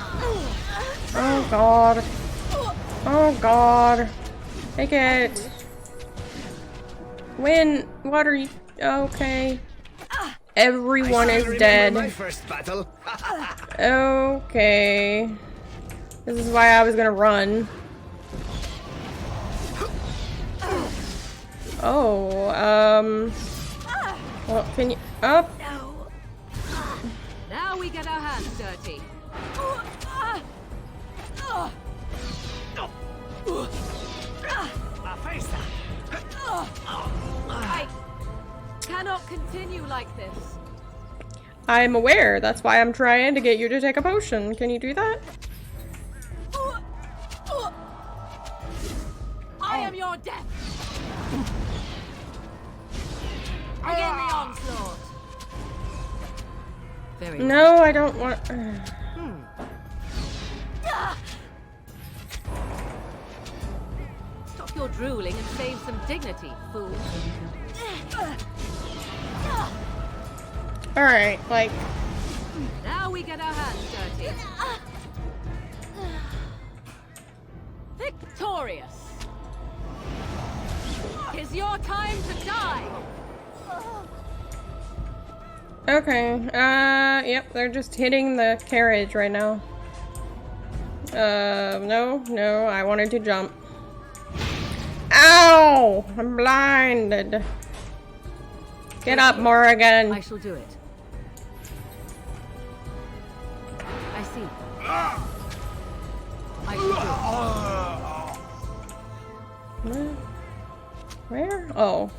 Oh god. Oh god. Take it. Win. What are you? Okay. Everyone is dead. My first battle. Okay. This is why I was gonna run. Oh, Well, can you up? Now we get our hands dirty. I cannot continue like this. I'm aware. That's why I'm trying to get you to take a potion. Can you do that? I am your death. Begin the onslaught. Very No, I don't want. Stop your drooling and save some dignity, fool. All right, like. Now we get our hands dirty. Victorious. It's your time to die. Okay. Yep. They're just hitting the carriage right now. No. I wanted to jump. Ow! I'm blinded. Get up, Morrigan. I shall do it. I see. I shall do it. Where? Oh.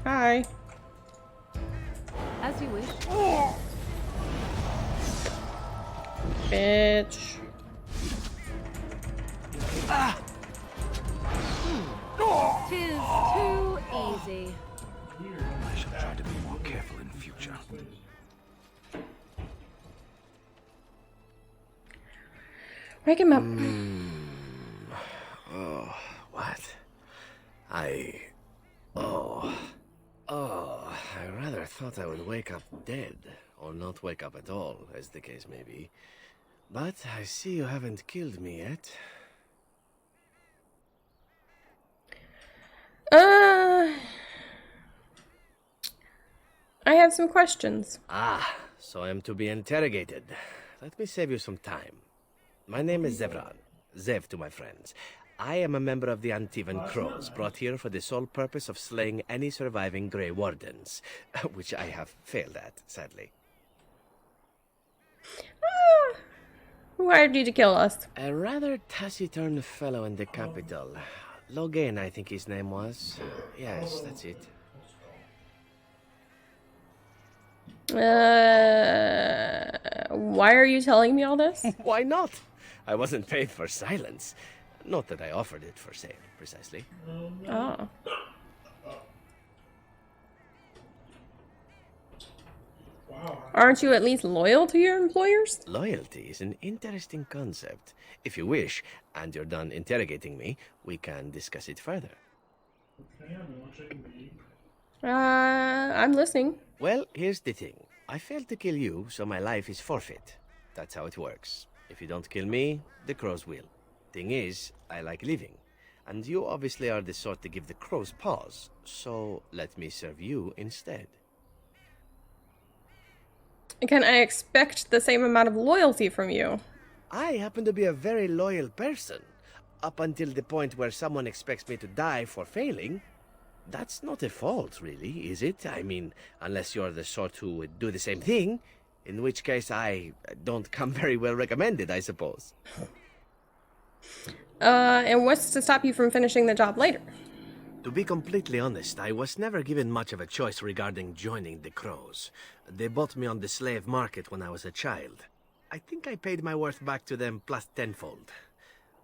Hi. As you wish. Bitch. Tis too easy. I shall try to be more careful in future. Wake him up. Oh, what? I rather thought I would wake up dead, or not wake up at all, as the case may be. But I see you haven't killed me yet. I have some questions. Ah, so I am to be interrogated. Let me save you some time. My name is Zevran. Zev to my friends. I am a member of the Antivan Crows, brought here for the sole purpose of slaying any surviving Grey Wardens, which I have failed at, sadly. Who hired you to kill us? A rather taciturn fellow in the capital. Logan, I think his name was. Yes, that's it. Why are you telling me all this? Why not? I wasn't paid for silence. Not that I offered it for sale, precisely. Oh. Aren't you at least loyal to your employers? Loyalty is an interesting concept. If you wish, and you're done interrogating me, we can discuss it further. I'm listening. Well, here's the thing. I failed to kill you, so my life is forfeit. That's how it works. If you don't kill me, the crows will. Thing is, I like living. And you obviously are the sort to give the crows pause. So let me serve you instead. Can I expect the same amount of loyalty from you? I happen to be a very loyal person. Up until the point where someone expects me to die for failing. That's not a fault, really, is it? I mean, unless you're the sort who would do the same thing. In which case, I don't come very well recommended, I suppose. And what's to stop you from finishing the job later? To be completely honest, I was never given much of a choice regarding joining the Crows. They bought me on the slave market when I was a child. I think I paid my worth back to them plus tenfold.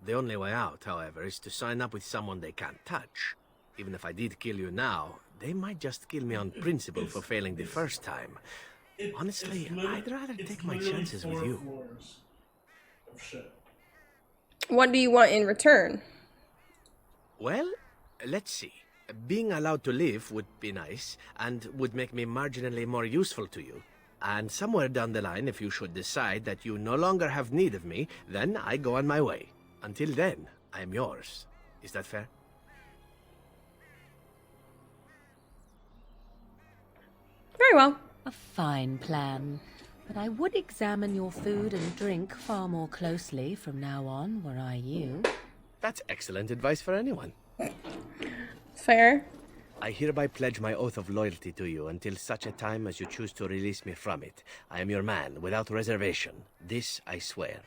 The only way out, however, is to sign up with someone they can't touch. Even if I did kill you now, they might just kill me on principle for failing the first time. Honestly, I'd rather take my chances with you. What do you want in return? Well, let's see. Being allowed to live would be nice, and would make me marginally more useful to you. And somewhere down the line, if you should decide that you no longer have need of me, then I go on my way. Until then, I am yours. Is that fair? Very well. A fine plan. But I would examine your food and drink far more closely from now on, were I you. That's excellent advice for anyone. Fair. I hereby pledge my oath of loyalty to you until such a time as you choose to release me from it. I am your man, without reservation. This I swear.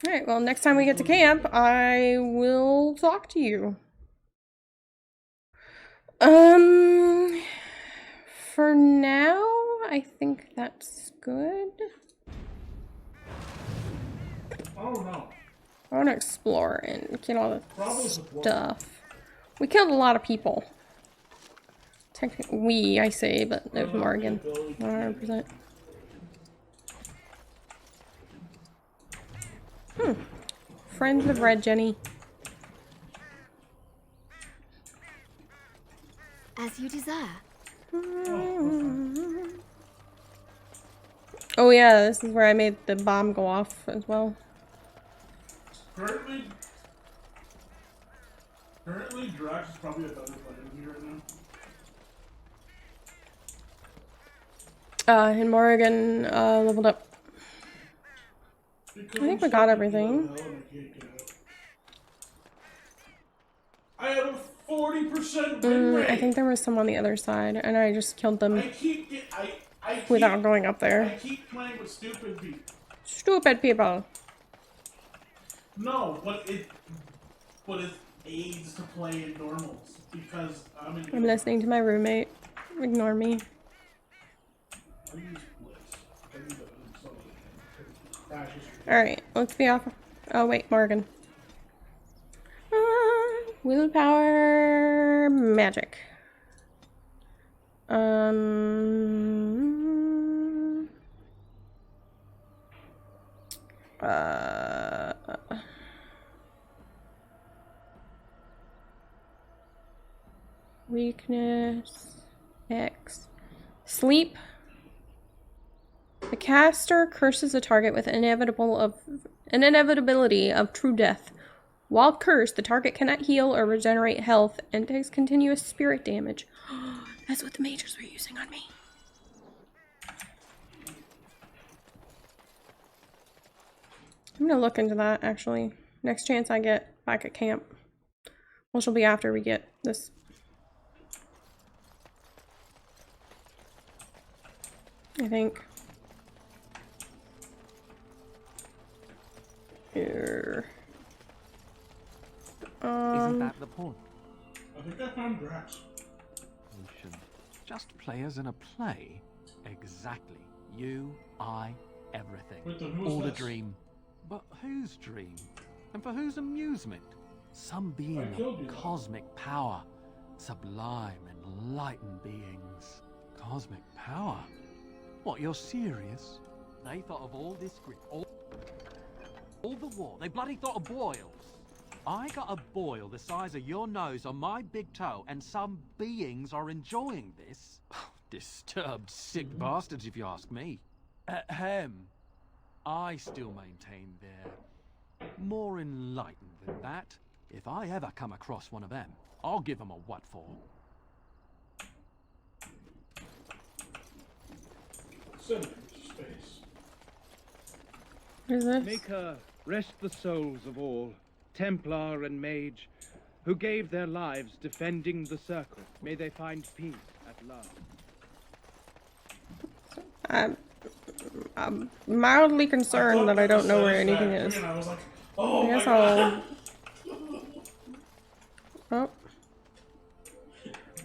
Alright, well, next time we get to camp, I will talk to you. For now, I think that's good. Oh no. I want to explore and get all the stuff. We killed a lot of people. Technically, we, I say, but no, Morgan. 100%. Friends of Red Jenny. As you desire. Oh yeah, this is where I made the bomb go off as well. Currently, Drax is probably a better player than me right now. And Morgan leveled up. I think we got everything. I have a 40% win rate. I think there was some on the other side, and I just killed them I without going up there. I keep playing with stupid people. Stupid people. No, but it aids to play in normals because I'm listening to my roommate. Ignore me. Alright, let's be off. Oh wait, Morgan. Willpower magic. Weakness. X. Sleep. The caster curses a target with an inevitability of true death. While cursed, the target cannot heal or regenerate health and takes continuous spirit damage. That's what the mages were using on me. I'm gonna look into that, actually. Next chance I get back at camp. Which will be after we get this. I think. Here. Isn't that the point? I think I found Drax. We should just players in a play. Exactly. You, I, everything. Wait, then who's all a this? dream. But whose dream? And for whose amusement? Some being killed you. of cosmic power. Sublime, enlightened beings. Cosmic power? What, you're serious? They thought of all this grit, all the war. They bloody thought of boils. I got a boil the size of your nose on my big toe, and some beings are enjoying this. Disturbed, sick bastards, if you ask me. Ahem. I still maintain they're more enlightened than that. If I ever come across one of them, I'll give them a what for. Send him to space. What is this? Make her rest the souls of all, Templar and Mage, who gave their lives defending the Circle. May they find peace at last. I'm mildly concerned that I don't know where anything is. I was like, oh, I guess I'll... Oh.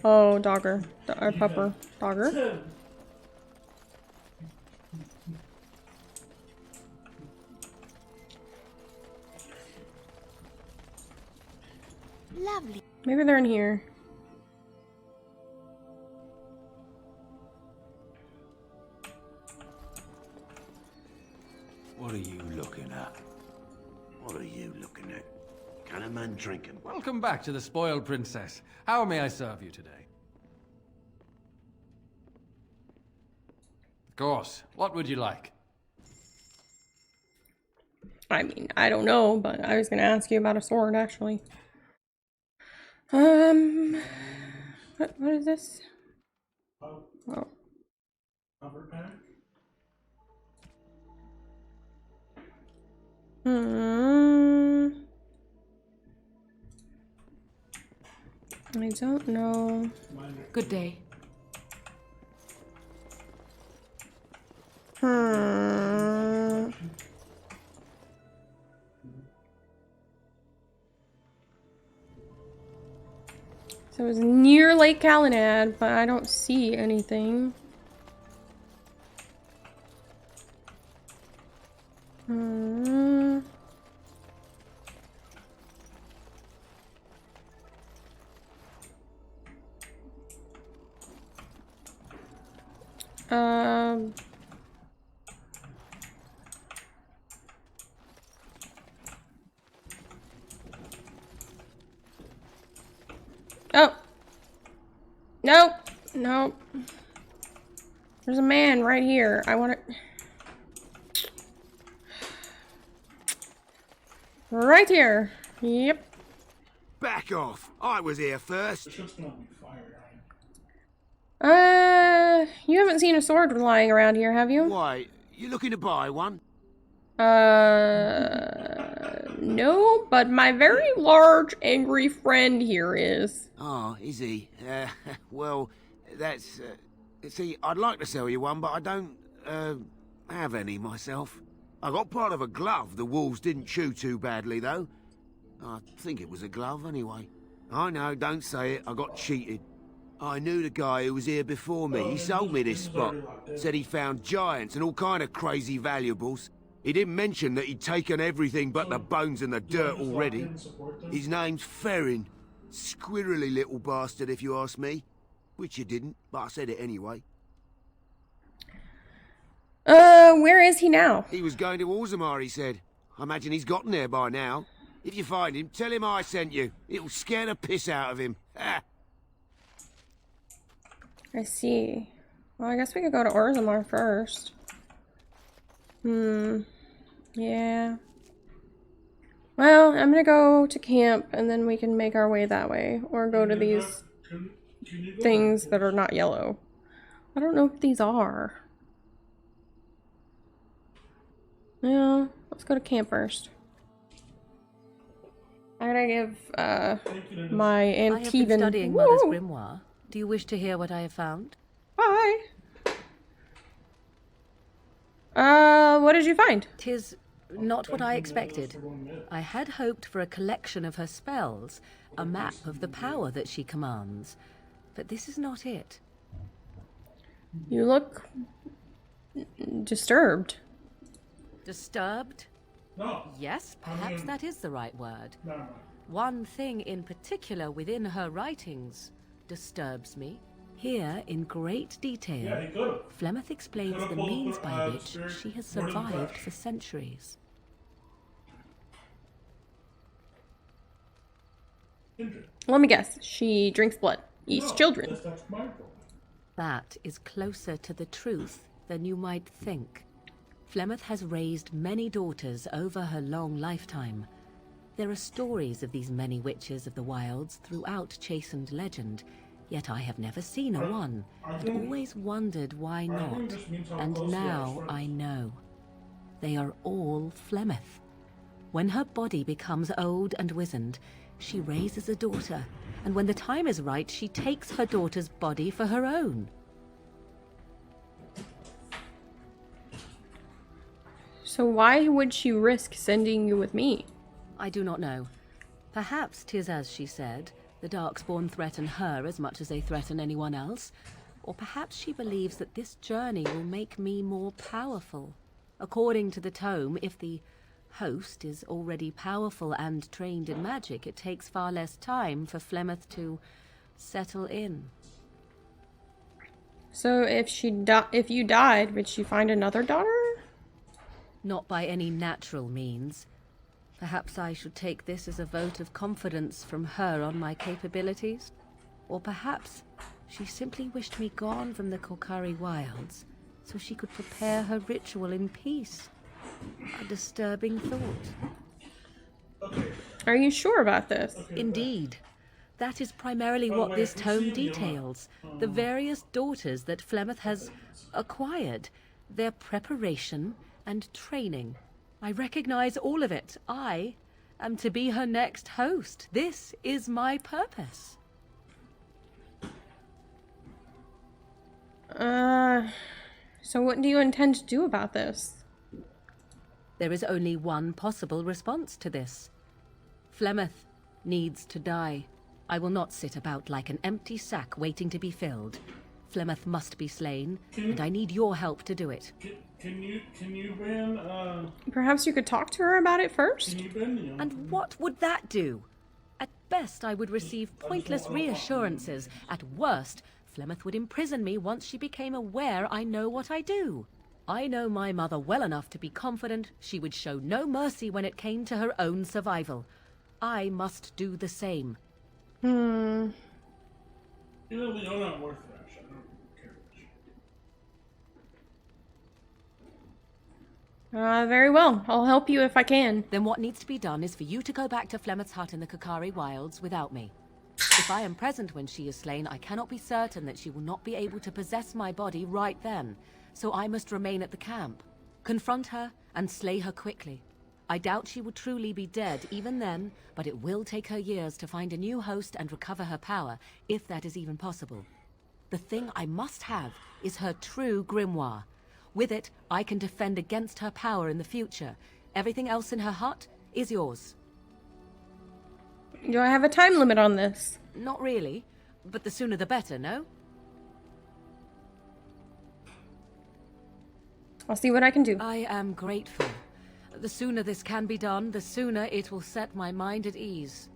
Oh, Dogger. Pupper. Dogger. Lovely. Maybe they're in here. What are you looking at? What are you looking at? Can a man drink him? Welcome back to the Spoiled Princess. How may I serve you today? Of course. What would you like? I mean, I don't know, but I was gonna ask you about a sword, actually. What is this? Oh. Cover pack? I don't know. Good day. So it's near Lake Calenad, but I don't see anything. Oh. Nope. Nope. There's a man right here. I want to... Right here. Yep. Back off. I was here first. You haven't seen a sword lying around here, have you? Why, you looking to buy one? No, but my very large, angry friend here is. Oh, is he? Well, that's... see, I'd like to sell you one, but I don't, have any myself. I got part of a glove the wolves didn't chew too badly, though. I think it was a glove, anyway. I know, don't say it, I got cheated. I knew the guy who was here before me. He sold me this spot. Said he found giants and all kind of crazy valuables. He didn't mention that he'd taken everything but the bones and the dirt already. His name's Ferrin. Squirrely little bastard, if you ask me. Which you didn't, but I said it anyway. Where is he now? He was going to Orzammar, he said. I imagine he's gotten there by now. If you find him, tell him I sent you. It'll scare the piss out of him. Ha! I see. Well, I guess we could go to Orzammar first. Yeah. Well, I'm gonna go to camp and then we can make our way that way. Or go to these things that are not yellow. I don't know what these are. Yeah, let's go to camp first. I gotta give my Aunt I have Keevan. been studying Mother's grimoire. Do you wish to hear what I have found? Hi. What did you find? 'Tis not what I expected. I had hoped for a collection of her spells, a map of the power that she commands. But this is not it. You look disturbed. Disturbed? No. Yes, perhaps that is the right word. No. One thing in particular within her writings disturbs me. Here, in great detail, Flemeth explains the means by which she has survived for centuries. Let me guess. She drinks blood, eats children. That is closer to the truth than you might think. Flemeth has raised many daughters over her long lifetime. There are stories of these many witches of the wilds throughout chastened legend, yet I have never seen a one, and always wondered why not, and now I know. They are all Flemeth. When her body becomes old and wizened, she raises a daughter, and when the time is right, she takes her daughter's body for her own. So why would she risk sending you with me? I do not know. Perhaps 'tis as she said, the Darkspawn threaten her as much as they threaten anyone else. Or perhaps she believes that this journey will make me more powerful. According to the tome, if the host is already powerful and trained in magic, it takes far less time for Flemeth to settle in. So if you died, would she find another daughter? Not by any natural means. Perhaps I should take this as a vote of confidence from her on my capabilities. Or perhaps she simply wished me gone from the Korkari wilds so she could prepare her ritual in peace. A disturbing thought. Are you sure about this? Indeed. That is primarily what this tome details. The various daughters that Flemeth has acquired, their preparation and training. I recognize all of it. I am to be her next host. This is my purpose. So what do you intend to do about this? There is only one possible response to this. Flemeth needs to die. I will not sit about like an empty sack waiting to be filled. Flemeth must be slain, and I need your help to do it. Can you ban, Perhaps you could talk to her about it first? Can you ban the And what would that do? At best, I would receive pointless reassurances. At worst, Flemeth would imprison me once she became aware I know what I do. I know my mother well enough to be confident she would show no mercy when it came to her own survival. I must do the same. You know, you're not worth it, actually. I don't care much. Very well. I'll help you if I can. Then what needs to be done is for you to go back to Flemeth's hut in the Kakari Wilds without me. If I am present when she is slain, I cannot be certain that she will not be able to possess my body right then. So I must remain at the camp, confront her, and slay her quickly. I doubt she will truly be dead even then, but it will take her years to find a new host and recover her power, if that is even possible. The thing I must have is her true grimoire. With it, I can defend against her power in the future. Everything else in her hut is yours. Do I have a time limit on this? Not really, but the sooner the better, no? I'll see what I can do. I am grateful. The sooner this can be done, the sooner it will set my mind at ease.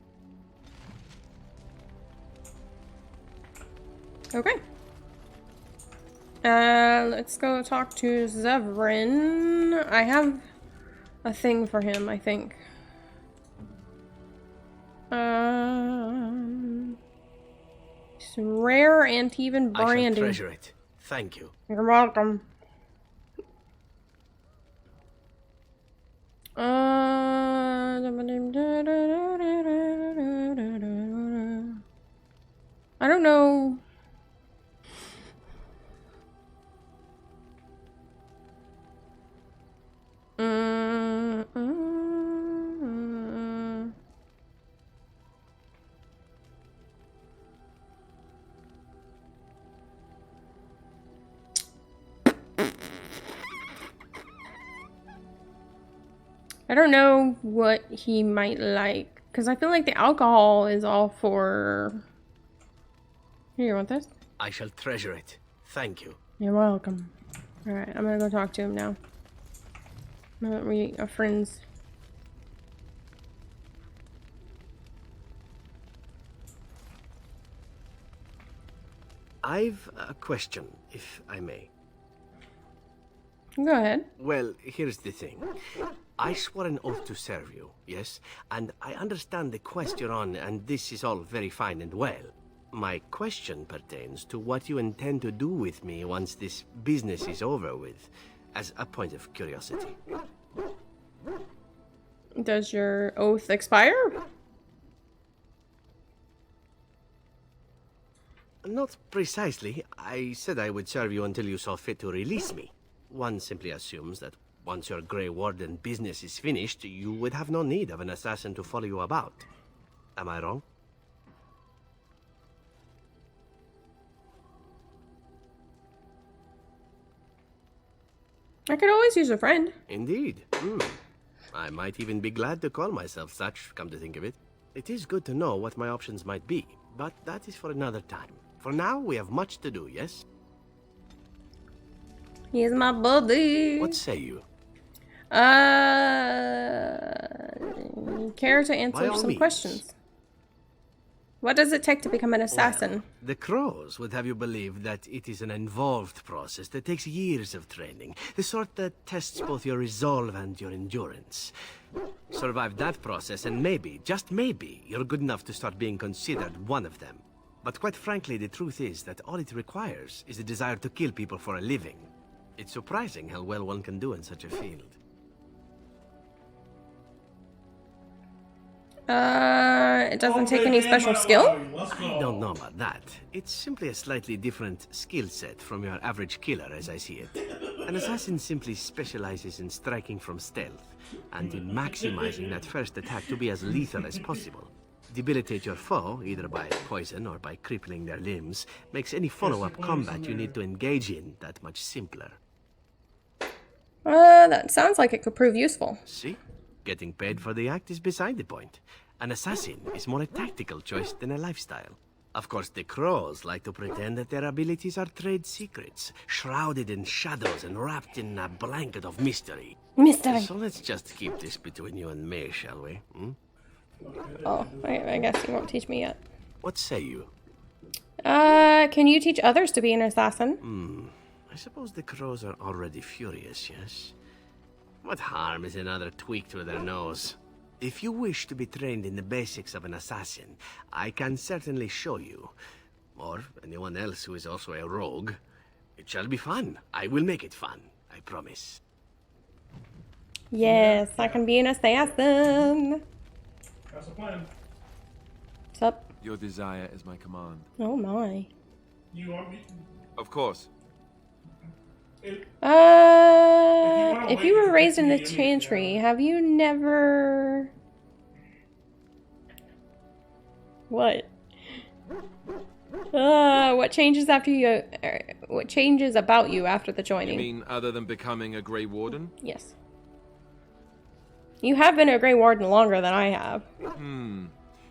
Okay. Let's go talk to Zevran. I have a thing for him, I think. Some rare Antivan brandy. I shall treasure it. Thank you. You're welcome. I don't know. I don't know what he might like, because I feel like the alcohol is all for... Here, you want this? I shall treasure it. Thank you. You're welcome. Alright, I'm gonna go talk to him now. Now that we are friends. I've a question, if I may. Go ahead. Well, here's the thing. I swore an oath to serve you, yes? And I understand the quest you're on, and this is all very fine and well. My question pertains to what you intend to do with me once this business is over with, as a point of curiosity. Does your oath expire? Not precisely. I said I would serve you until you saw fit to release me. One simply assumes that once your Grey Warden business is finished, you would have no need of an assassin to follow you about. Am I wrong? I could always use a friend. Indeed. I might even be glad to call myself such, come to think of it. It is good to know what my options might be, but that is for another time. For now, we have much to do, yes? He's my buddy. What say you? Care to answer some questions? What does it take to become an assassin? Well, the Crows would have you believe that it is an involved process that takes years of training. The sort that tests both your resolve and your endurance. Survive that process and maybe, just maybe, you're good enough to start being considered one of them. But quite frankly, the truth is that all it requires is the desire to kill people for a living. It's surprising how well one can do in such a field. It doesn't take any special skill? I don't know about that. It's simply a slightly different skill set from your average killer, as I see it. An assassin simply specializes in striking from stealth, and in maximizing that first attack to be as lethal as possible. Debilitate your foe, either by poison or by crippling their limbs, makes any follow-up combat you need to engage in that much simpler. That sounds like it could prove useful. See? Getting paid for the act is beside the point. An assassin is more a tactical choice than a lifestyle. Of course, the crows like to pretend that their abilities are trade secrets, shrouded in shadows and wrapped in a blanket of mystery. Mystery. So let's just keep this between you and me, shall we? Hmm? Oh, I guess you won't teach me yet. What say you? Can you teach others to be an assassin? I suppose the crows are already furious, yes? What harm is another tweak to their nose? If you wish to be trained in the basics of an assassin, I can certainly show you. Or anyone else who is also a rogue. It shall be fun. I will make it fun, I promise. Yes, I can be an assassin. That's the plan. What's up? Your desire is my command. Oh my. You want me? Of course. If you were raised in the Chantry, have you never... What? What changes after you... what changes about you after the joining? You mean other than becoming a Grey Warden? Yes. You have been a Grey Warden longer than I have.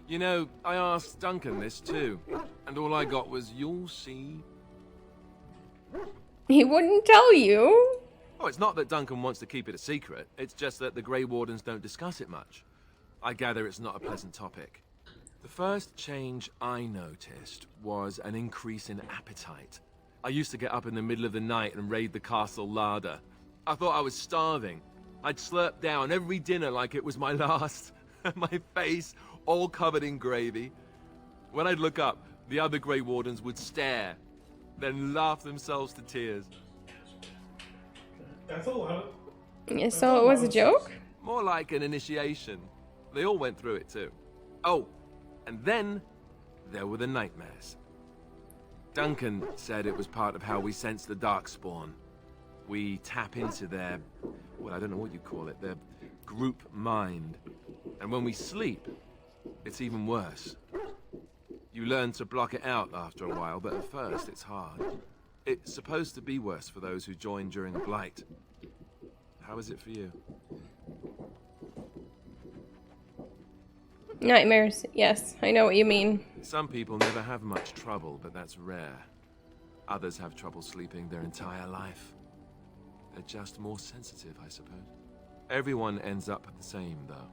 You know, I asked Duncan this too, and all I got was, "You'll see." He wouldn't tell you. Oh, it's not that Duncan wants to keep it a secret. It's just that the Grey Wardens don't discuss it much. I gather it's not a pleasant topic. The first change I noticed was an increase in appetite. I used to get up in the middle of the night and raid the castle larder. I thought I was starving. I'd slurp down every dinner like it was my last. My face all covered in gravy. When I'd look up, the other Grey Wardens would stare, then laugh themselves to tears. That's a lot. So it was a joke? More like an initiation. They all went through it too. Oh, and then there were the nightmares. Duncan said it was part of how we sense the Darkspawn. We tap into their, well, I don't know what you call it, their group mind. And when we sleep, it's even worse. You learn to block it out after a while, but at first it's hard. It's supposed to be worse for those who join during a blight. How is it for you? Nightmares. Yes, I know what you mean. Some people never have much trouble, but that's rare. Others have trouble sleeping their entire life. They're just more sensitive, I suppose. Everyone ends up the same, though.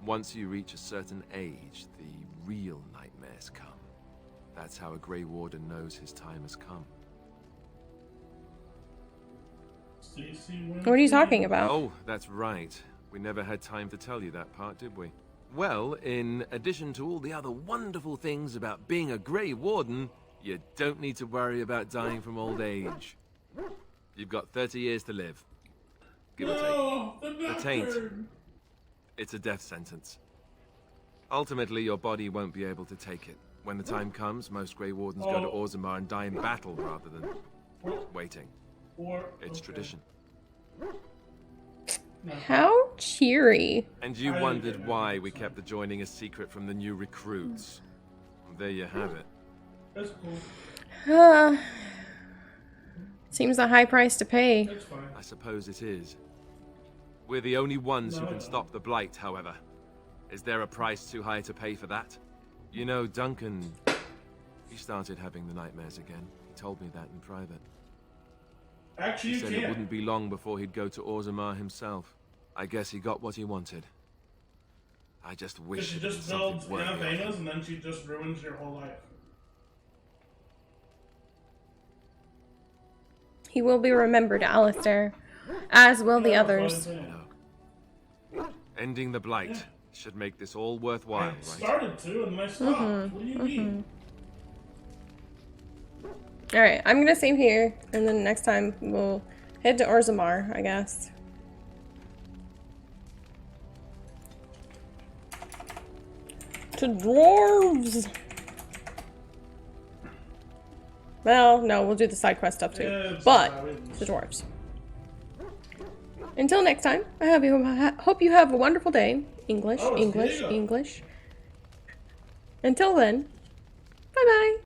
Once you reach a certain age, the real nightmares come. That's how a Grey Warden knows his time has come. What are you talking about? Oh, that's right. We never had time to tell you that part, did we? Well, in addition to all the other wonderful things about being a Grey Warden, you don't need to worry about dying from old age. You've got 30 years to live. Give or take. The taint. It's a death sentence. Ultimately, your body won't be able to take it. When the time comes, most Grey Wardens go to Orzammar and die in battle rather than waiting. It's tradition. How cheery. And you wondered why we kept the joining a secret from the new recruits. There you have it. That's cool. Seems a high price to pay. That's fine. I suppose it is. We're the only ones who can stop the blight, however. Is there a price too high to pay for that? You know, Duncan, he started having the nightmares again. He told me that in private. Actually, He said it wouldn't be long before he'd go to Orzammar himself. I guess he got what he wanted. I just wish She it was just something builds worthy of him. Anavanas and then she just ruins your whole life. He will be remembered, Alistair. As will the others. Ending the blight should make this all worthwhile, I right? started to and then I stopped. What do you mean? Alright, I'm gonna save here, and then next time we'll head to Orzammar, I guess. To dwarves! Well, no, we'll do the side quest stuff too. Yeah, but, to dwarves. Until next time, I hope you have a wonderful day. English, Oh, English, Diego. English. Until then, bye-bye.